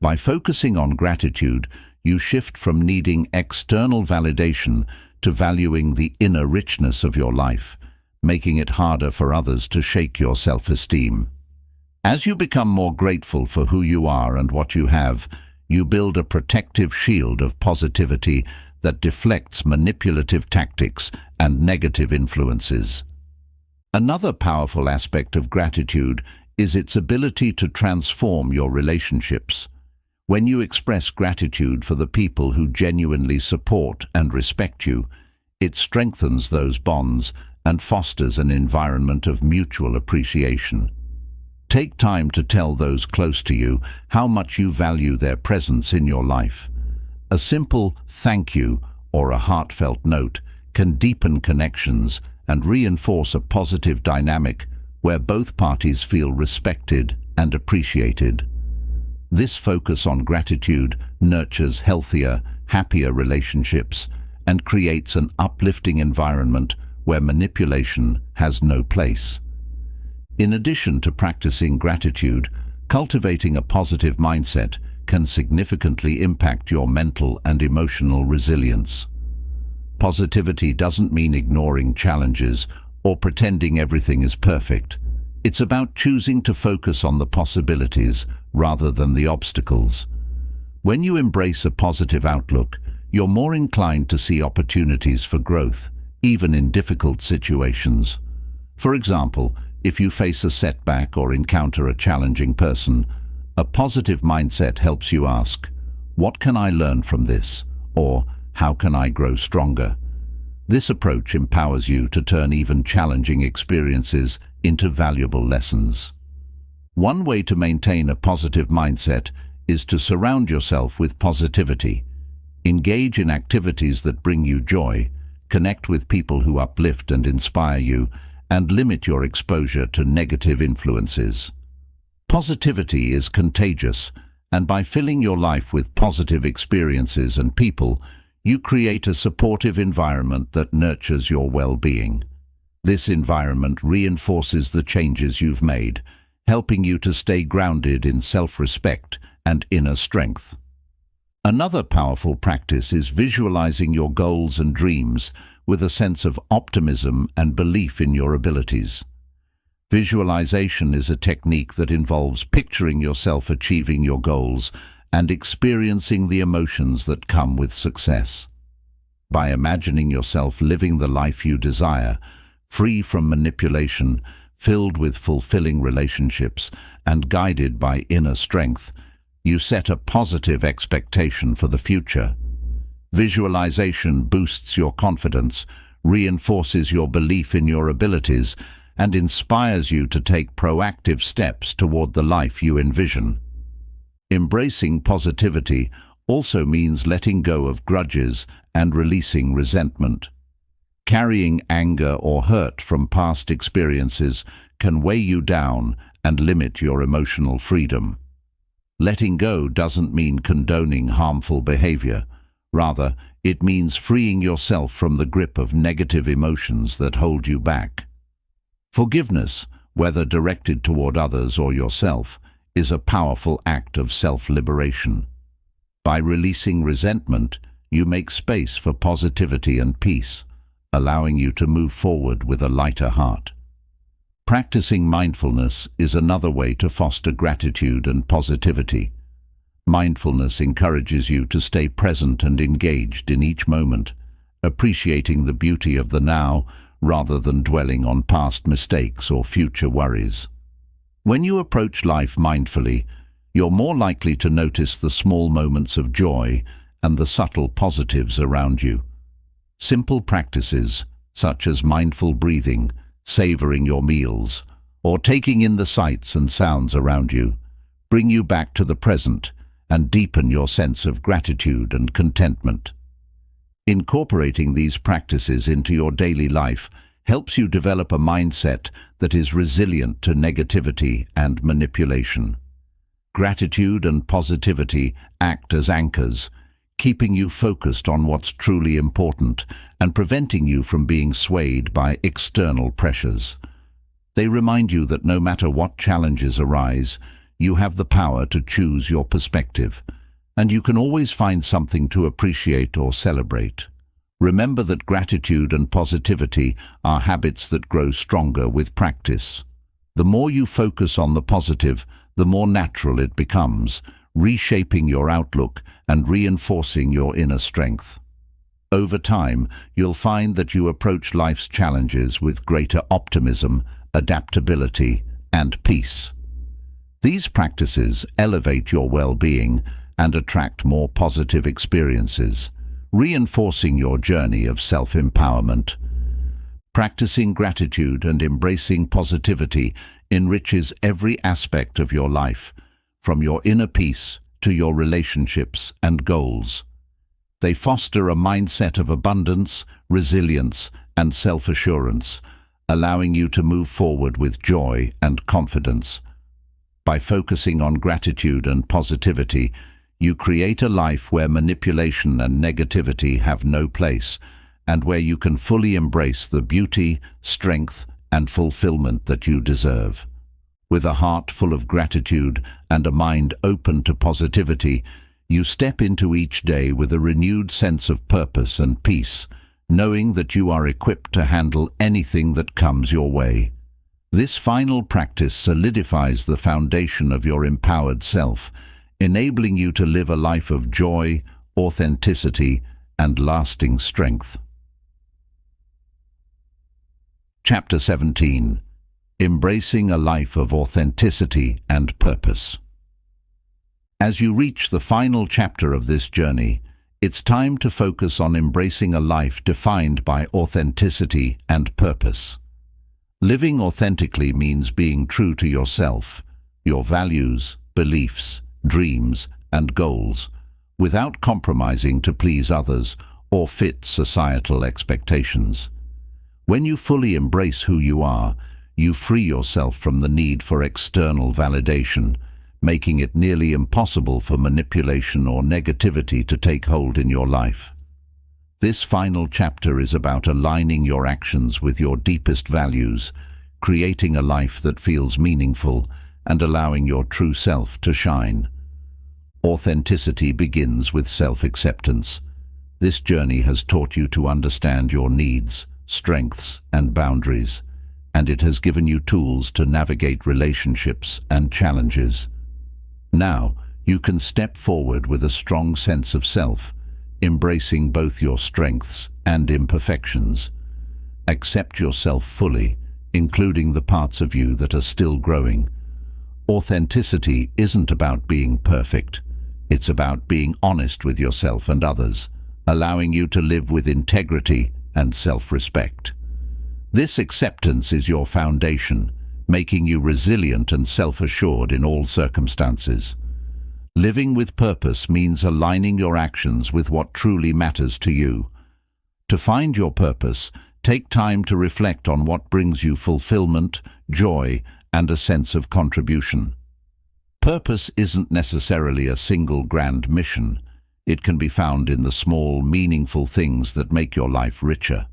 By focusing on gratitude, you shift from needing external validation to valuing the inner richness of your life, making it harder for others to shake your self-esteem. As you become more grateful for who you are and what you have, you build a protective shield of positivity that deflects manipulative tactics and negative influences. Another powerful aspect of gratitude is its ability to transform your relationships. When you express gratitude for the people who genuinely support and respect you, it strengthens those bonds and fosters an environment of mutual appreciation. Take time to tell those close to you how much you value their presence in your life. A simple thank you or a heartfelt note can deepen connections and reinforce a positive dynamic where both parties feel respected and appreciated. This focus on gratitude nurtures healthier, happier relationships and creates an uplifting environment where manipulation has no place. In addition to practicing gratitude, cultivating a positive mindset can significantly impact your mental and emotional resilience. Positivity doesn't mean ignoring challenges or pretending everything is perfect. It's about choosing to focus on the possibilities rather than the obstacles. When you embrace a positive outlook, you're more inclined to see opportunities for growth, even in difficult situations. For example, if you face a setback or encounter a challenging person, a positive mindset helps you ask, "What can I learn from this?" or "How can I grow stronger?" This approach empowers you to turn even challenging experiences into valuable lessons. One way to maintain a positive mindset is to surround yourself with positivity. Engage in activities that bring you joy, connect with people who uplift and inspire you, and limit your exposure to negative influences. Positivity is contagious, and by filling your life with positive experiences and people, you create a supportive environment that nurtures your well-being. This environment reinforces the changes you've made, helping you to stay grounded in self-respect and inner strength. Another powerful practice is visualizing your goals and dreams with a sense of optimism and belief in your abilities. Visualization is a technique that involves picturing yourself achieving your goals and experiencing the emotions that come with success. By imagining yourself living the life you desire, free from manipulation, filled with fulfilling relationships, and guided by inner strength, you set a positive expectation for the future. Visualization boosts your confidence, reinforces your belief in your abilities, and inspires you to take proactive steps toward the life you envision. Embracing positivity also means letting go of grudges and releasing resentment. Carrying anger or hurt from past experiences can weigh you down and limit your emotional freedom. Letting go doesn't mean condoning harmful behavior. Rather, it means freeing yourself from the grip of negative emotions that hold you back. Forgiveness, whether directed toward others or yourself, is a powerful act of self-liberation. By releasing resentment, you make space for positivity and peace, allowing you to move forward with a lighter heart. Practicing mindfulness is another way to foster gratitude and positivity. Mindfulness encourages you to stay present and engaged in each moment, appreciating the beauty of the now rather than dwelling on past mistakes or future worries. When you approach life mindfully, you're more likely to notice the small moments of joy and the subtle positives around you. Simple practices, such as mindful breathing, savoring your meals, or taking in the sights and sounds around you, bring you back to the present and deepen your sense of gratitude and contentment. Incorporating these practices into your daily life helps you develop a mindset that is resilient to negativity and manipulation. Gratitude and positivity act as anchors, keeping you focused on what's truly important and preventing you from being swayed by external pressures. They remind you that no matter what challenges arise, you have the power to choose your perspective, and you can always find something to appreciate or celebrate. Remember that gratitude and positivity are habits that grow stronger with practice. The more you focus on the positive, the more natural it becomes, reshaping your outlook and reinforcing your inner strength. Over time, you'll find that you approach life's challenges with greater optimism, adaptability, and peace. These practices elevate your well-being and attract more positive experiences, reinforcing your journey of self-empowerment. Practicing gratitude and embracing positivity enriches every aspect of your life, from your inner peace to your relationships and goals. They foster a mindset of abundance, resilience, and self-assurance, allowing you to move forward with joy and confidence. By focusing on gratitude and positivity, you create a life where manipulation and negativity have no place, and where you can fully embrace the beauty, strength, and fulfillment that you deserve. With a heart full of gratitude and a mind open to positivity, you step into each day with a renewed sense of purpose and peace, knowing that you are equipped to handle anything that comes your way. This final practice solidifies the foundation of your empowered self, enabling you to live a life of joy, authenticity, and lasting strength. Chapter 17. Embracing a life of authenticity and purpose. As you reach the final chapter of this journey, it's time to focus on embracing a life defined by authenticity and purpose. Living authentically means being true to yourself, your values, beliefs, dreams, and goals, without compromising to please others or fit societal expectations. When you fully embrace who you are, you free yourself from the need for external validation, making it nearly impossible for manipulation or negativity to take hold in your life. This final chapter is about aligning your actions with your deepest values, creating a life that feels meaningful, and allowing your true self to shine. Authenticity begins with self-acceptance. This journey has taught you to understand your needs, strengths, and boundaries, and it has given you tools to navigate relationships and challenges. Now, you can step forward with a strong sense of self, embracing both your strengths and imperfections. Accept yourself fully, including the parts of you that are still growing. Authenticity isn't about being perfect. It's about being honest with yourself and others, allowing you to live with integrity and self-respect. This acceptance is your foundation, making you resilient and self-assured in all circumstances. Living with purpose means aligning your actions with what truly matters to you. To find your purpose, take time to reflect on what brings you fulfillment, joy, and a sense of contribution. Purpose isn't necessarily a single grand mission. It can be found in the small, meaningful things that make your life richer.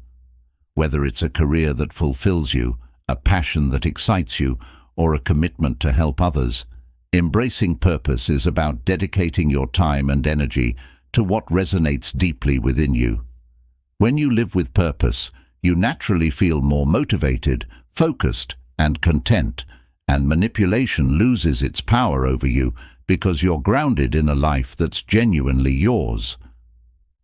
Whether it's a career that fulfills you, a passion that excites you, or a commitment to help others. Embracing purpose is about dedicating your time and energy to what resonates deeply within you. When you live with purpose, you naturally feel more motivated, focused, and content, and manipulation loses its power over you because you're grounded in a life that's genuinely yours.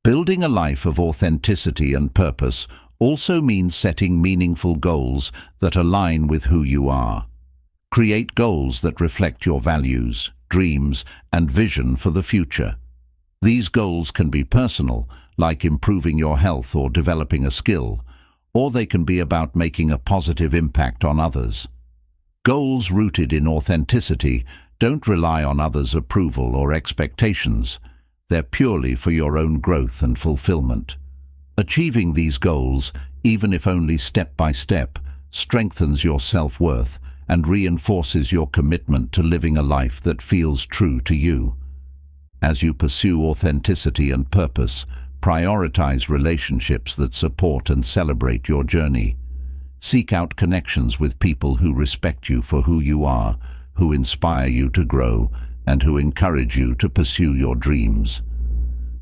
Building a life of authenticity and purpose also means setting meaningful goals that align with who you are. Create goals that reflect your values, dreams, and vision for the future. These goals can be personal, like improving your health or developing a skill, or they can be about making a positive impact on others. Goals rooted in authenticity don't rely on others' approval or expectations. They're purely for your own growth and fulfillment. Achieving these goals, even if only step by step, strengthens your self-worth and reinforces your commitment to living a life that feels true to you. As you pursue authenticity and purpose, prioritize relationships that support and celebrate your journey. Seek out connections with people who respect you for who you are, who inspire you to grow, and who encourage you to pursue your dreams.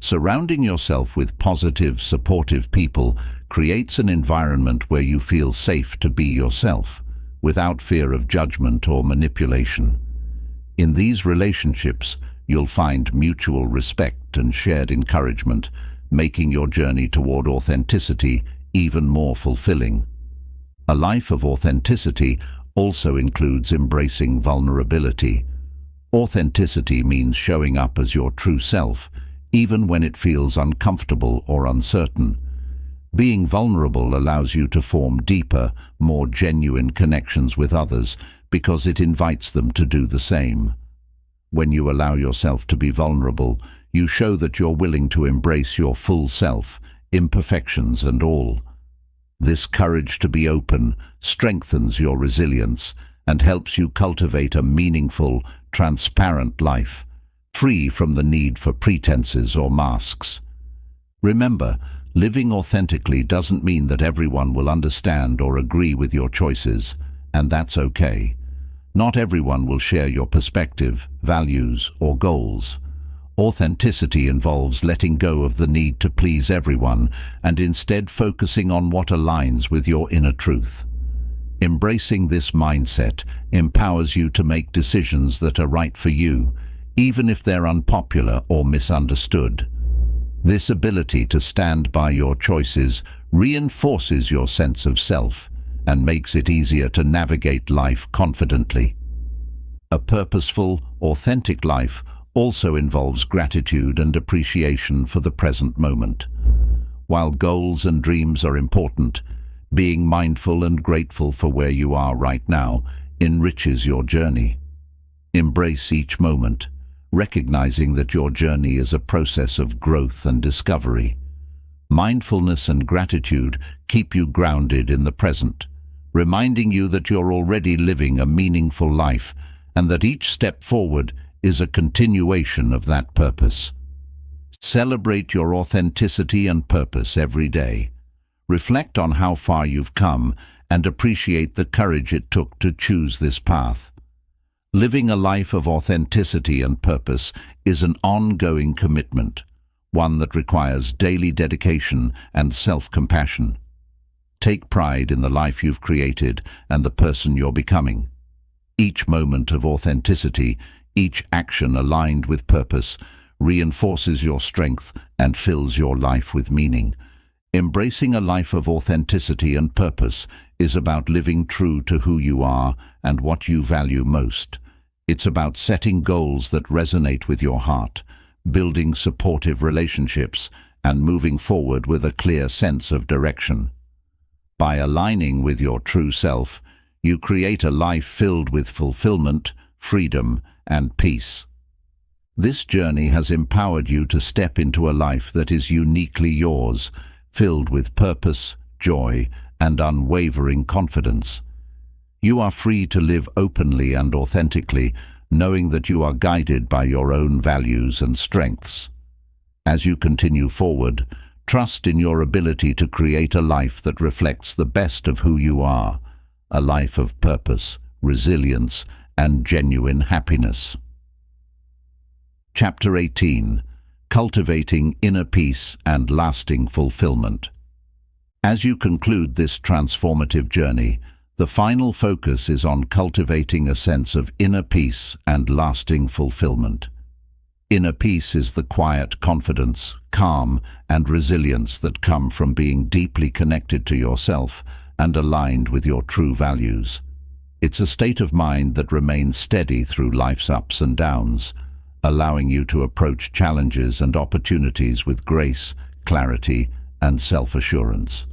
Surrounding yourself with positive, supportive people creates an environment where you feel safe to be yourself, without fear of judgment or manipulation. In these relationships, you'll find mutual respect and shared encouragement, making your journey toward authenticity even more fulfilling. A life of authenticity also includes embracing vulnerability. Authenticity means showing up as your true self, even when it feels uncomfortable or uncertain. Being vulnerable allows you to form deeper, more genuine connections with others because it invites them to do the same. When you allow yourself to be vulnerable, you show that you're willing to embrace your full self, imperfections and all. This courage to be open strengthens your resilience and helps you cultivate a meaningful, transparent life, free from the need for pretenses or masks. Remember, living authentically doesn't mean that everyone will understand or agree with your choices, and that's okay. Not everyone will share your perspective, values, or goals. Authenticity involves letting go of the need to please everyone and instead focusing on what aligns with your inner truth. Embracing this mindset empowers you to make decisions that are right for you, even if they're unpopular or misunderstood. This ability to stand by your choices reinforces your sense of self and makes it easier to navigate life confidently. A purposeful, authentic life also involves gratitude and appreciation for the present moment. While goals and dreams are important, being mindful and grateful for where you are right now enriches your journey. Embrace each moment, recognizing that your journey is a process of growth and discovery. Mindfulness and gratitude keep you grounded in the present, reminding you that you're already living a meaningful life and that each step forward is a continuation of that purpose. Celebrate your authenticity and purpose every day. Reflect on how far you've come and appreciate the courage it took to choose this path. Living a life of authenticity and purpose is an ongoing commitment, one that requires daily dedication and self-compassion. Take pride in the life you've created and the person you're becoming. Each moment of authenticity, each action aligned with purpose, reinforces your strength and fills your life with meaning. Embracing a life of authenticity and purpose is about living true to who you are and what you value most. It's about setting goals that resonate with your heart, building supportive relationships, and moving forward with a clear sense of direction. By aligning with your true self, you create a life filled with fulfillment, freedom, and peace. This journey has empowered you to step into a life that is uniquely yours, filled with purpose, joy, and unwavering confidence. You are free to live openly and authentically, knowing that you are guided by your own values and strengths. As you continue forward, trust in your ability to create a life that reflects the best of who you are, a life of purpose, resilience, and genuine happiness. Chapter 18. Cultivating Inner Peace and Lasting Fulfillment. As you conclude this transformative journey, the final focus is on cultivating a sense of inner peace and lasting fulfillment. Inner peace is the quiet confidence, calm, and resilience that come from being deeply connected to yourself and aligned with your true values. It's a state of mind that remains steady through life's ups and downs, allowing you to approach challenges and opportunities with grace, clarity, and self-assurance.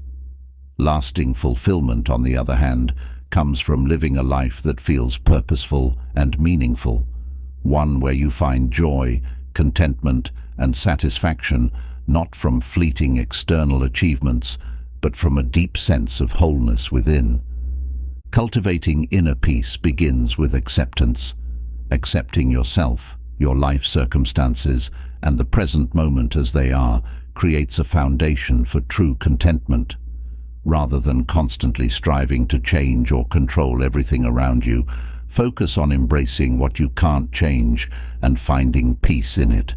Lasting fulfillment, on the other hand, comes from living a life that feels purposeful and meaningful, one where you find joy, contentment, and satisfaction not from fleeting external achievements, but from a deep sense of wholeness within. Cultivating inner peace begins with acceptance. Accepting yourself, your life circumstances, and the present moment as they are creates a foundation for true contentment. Rather than constantly striving to change or control everything around you, focus on embracing what you can't change and finding peace in it.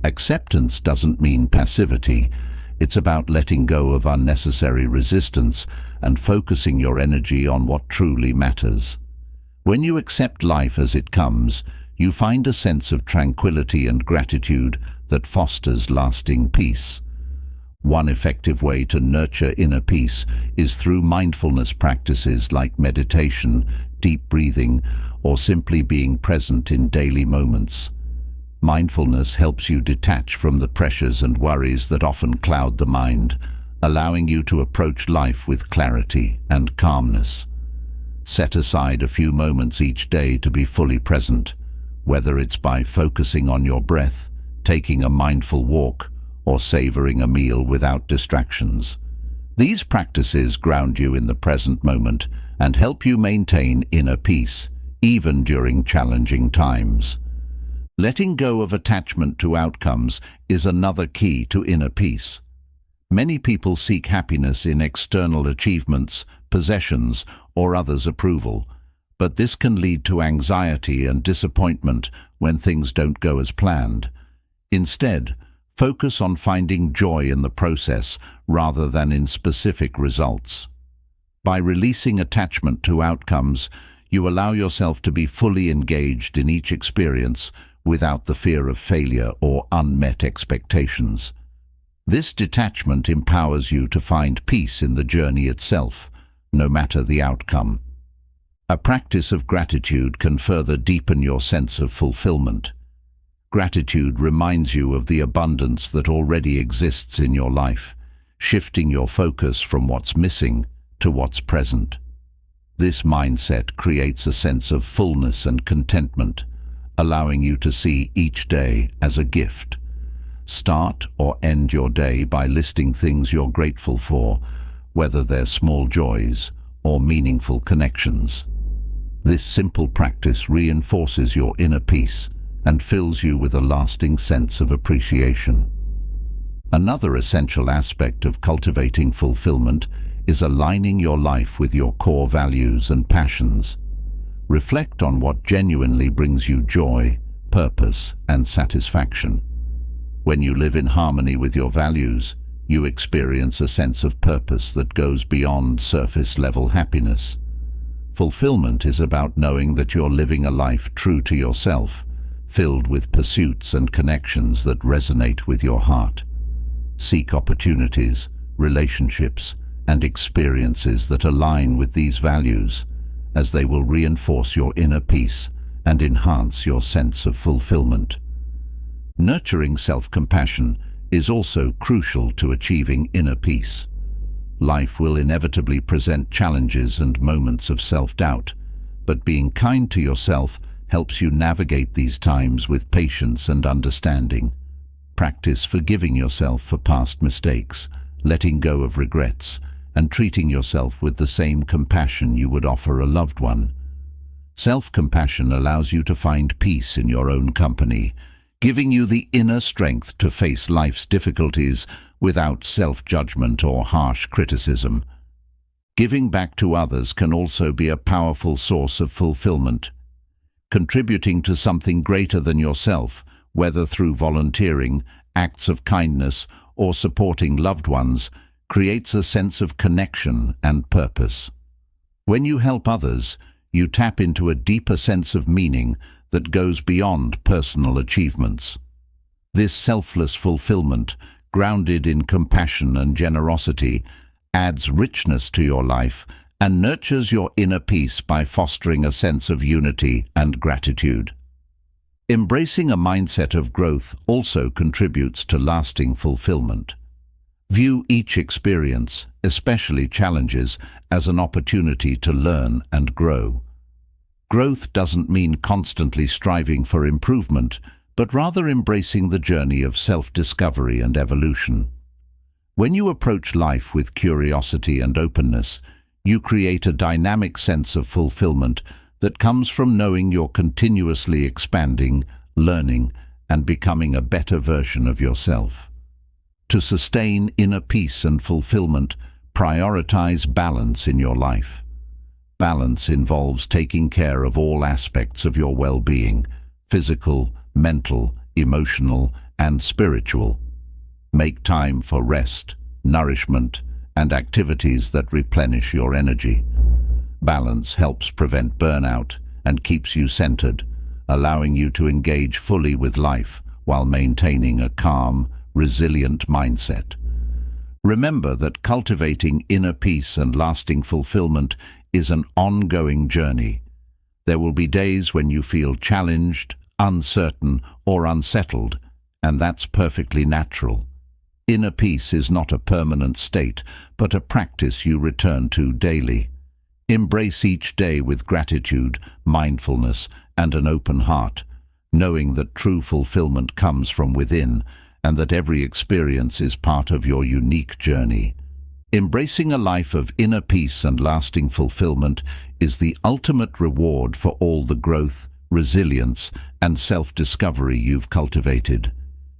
Acceptance doesn't mean passivity. It's about letting go of unnecessary resistance and focusing your energy on what truly matters. When you accept life as it comes, you find a sense of tranquility and gratitude that fosters lasting peace. One effective way to nurture inner peace is through mindfulness practices like meditation, deep breathing, or simply being present in daily moments. Mindfulness helps you detach from the pressures and worries that often cloud the mind, allowing you to approach life with clarity and calmness. Set aside a few moments each day to be fully present, whether it's by focusing on your breath, taking a mindful walk, or savoring a meal without distractions. These practices ground you in the present moment and help you maintain inner peace, even during challenging times. Letting go of attachment to outcomes is another key to inner peace. Many people seek happiness in external achievements, possessions, or others' approval, but this can lead to anxiety and disappointment when things don't go as planned. Instead, focus on finding joy in the process rather than in specific results. By releasing attachment to outcomes, you allow yourself to be fully engaged in each experience without the fear of failure or unmet expectations. This detachment empowers you to find peace in the journey itself, no matter the outcome. A practice of gratitude can further deepen your sense of fulfillment. Gratitude reminds you of the abundance that already exists in your life, shifting your focus from what's missing to what's present. This mindset creates a sense of fullness and contentment, allowing you to see each day as a gift. Start or end your day by listing things you're grateful for, whether they're small joys or meaningful connections. This simple practice reinforces your inner peace and fills you with a lasting sense of appreciation. Another essential aspect of cultivating fulfillment is aligning your life with your core values and passions. Reflect on what genuinely brings you joy, purpose, and satisfaction. When you live in harmony with your values, you experience a sense of purpose that goes beyond surface-level happiness. Fulfillment is about knowing that you're living a life true to yourself, filled with pursuits and connections that resonate with your heart. Seek opportunities, relationships, and experiences that align with these values, as they will reinforce your inner peace and enhance your sense of fulfillment. Nurturing self-compassion is also crucial to achieving inner peace. Life will inevitably present challenges and moments of self-doubt, but being kind to yourself helps you navigate these times with patience and understanding. Practice forgiving yourself for past mistakes, letting go of regrets, and treating yourself with the same compassion you would offer a loved one. Self-compassion allows you to find peace in your own company, giving you the inner strength to face life's difficulties without self-judgment or harsh criticism. Giving back to others can also be a powerful source of fulfillment. Contributing to something greater than yourself, whether through volunteering, acts of kindness, or supporting loved ones, creates a sense of connection and purpose. When you help others, you tap into a deeper sense of meaning that goes beyond personal achievements. This selfless fulfillment, grounded in compassion and generosity, adds richness to your life and nurtures your inner peace by fostering a sense of unity and gratitude. Embracing a mindset of growth also contributes to lasting fulfillment. View each experience, especially challenges, as an opportunity to learn and grow. Growth doesn't mean constantly striving for improvement, but rather embracing the journey of self-discovery and evolution. When you approach life with curiosity and openness, you create a dynamic sense of fulfillment that comes from knowing you're continuously expanding, learning, and becoming a better version of yourself. To sustain inner peace and fulfillment, prioritize balance in your life. Balance involves taking care of all aspects of your well-being, physical, mental, emotional, and spiritual. Make time for rest, nourishment, and activities that replenish your energy. Balance helps prevent burnout and keeps you centered, allowing you to engage fully with life while maintaining a calm, resilient mindset. Remember that cultivating inner peace and lasting fulfillment is an ongoing journey. There will be days when you feel challenged, uncertain, or unsettled, and that's perfectly natural. Inner peace is not a permanent state, but a practice you return to daily. Embrace each day with gratitude, mindfulness, and an open heart, knowing that true fulfillment comes from within and that every experience is part of your unique journey. Embracing a life of inner peace and lasting fulfillment is the ultimate reward for all the growth, resilience, and self-discovery you've cultivated.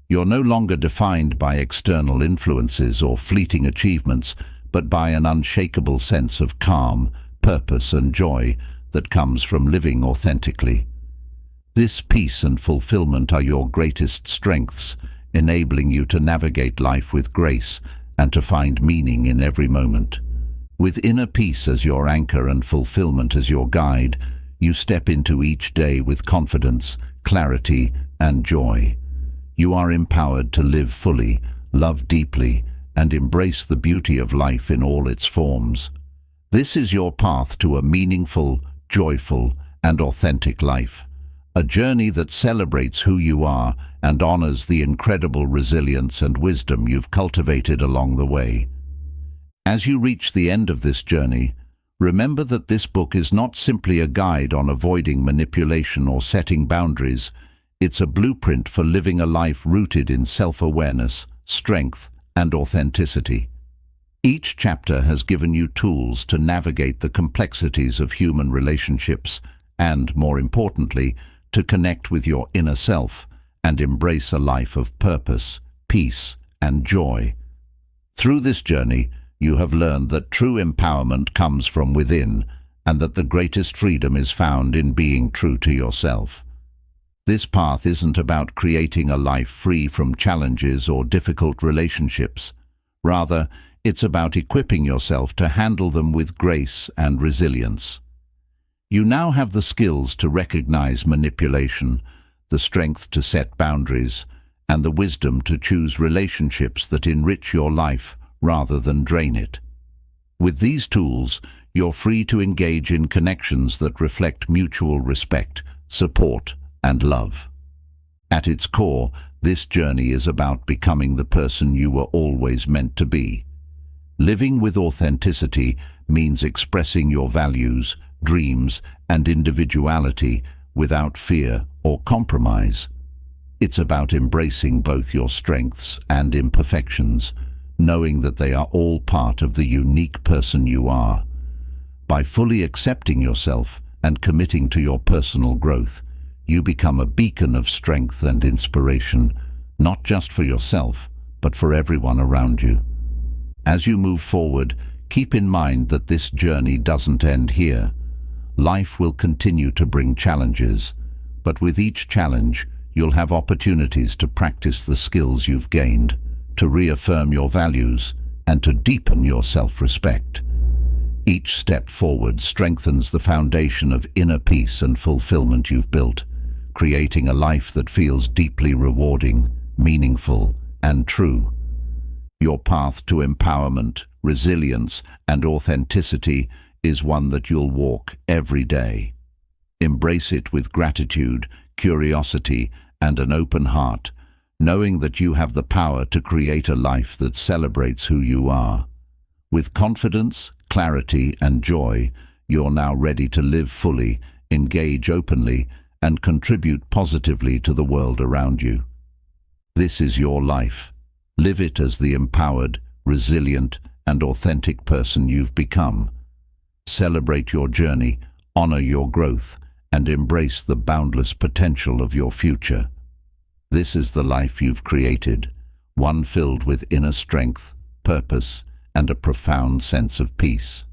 You're no longer defined by external influences or fleeting achievements, but by an unshakable sense of calm, purpose, and joy that comes from living authentically. This peace and fulfillment are your greatest strengths, enabling you to navigate life with grace and to find meaning in every moment. With inner peace as your anchor and fulfillment as your guide, you step into each day with confidence, clarity, and joy. You are empowered to live fully, love deeply, and embrace the beauty of life in all its forms. This is your path to a meaningful, joyful, and authentic life. A journey that celebrates who you are and honors the incredible resilience and wisdom you've cultivated along the way. As you reach the end of this journey, remember that this book is not simply a guide on avoiding manipulation or setting boundaries. It's a blueprint for living a life rooted in self-awareness, strength, and authenticity. Each chapter has given you tools to navigate the complexities of human relationships and, more importantly, to connect with your inner self and embrace a life of purpose, peace, and joy. Through this journey, you have learned that true empowerment comes from within and that the greatest freedom is found in being true to yourself. This path isn't about creating a life free from challenges or difficult relationships. Rather, it's about equipping yourself to handle them with grace and resilience. You now have the skills to recognize manipulation, the strength to set boundaries, and the wisdom to choose relationships that enrich your life rather than drain it. With these tools, you're free to engage in connections that reflect mutual respect, support, and love. At its core, this journey is about becoming the person you were always meant to be. Living with authenticity means expressing your values, dreams, and individuality without fear or compromise. It's about embracing both your strengths and imperfections, knowing that they are all part of the unique person you are. By fully accepting yourself and committing to your personal growth, you become a beacon of strength and inspiration, not just for yourself, but for everyone around you. As you move forward, Keep in mind that this journey doesn't end here. Life will continue to bring challenges, but with each challenge, you'll have opportunities to practice the skills you've gained, to reaffirm your values, and to deepen your self-respect. Each step forward strengthens the foundation of inner peace and fulfillment you've built, creating a life that feels deeply rewarding, meaningful, and true. Your path to empowerment, resilience, and authenticity is one that you'll walk every day. Embrace it with gratitude, curiosity, and an open heart, knowing that you have the power to create a life that celebrates who you are. With confidence, clarity, and joy, you're now ready to live fully, engage openly, and contribute positively to the world around you. This is your life. Live it as the empowered, resilient, and authentic person you've become. Celebrate your journey, honor your growth, and embrace the boundless potential of your future. This is the life you've created, one filled with inner strength, purpose, and a profound sense of peace.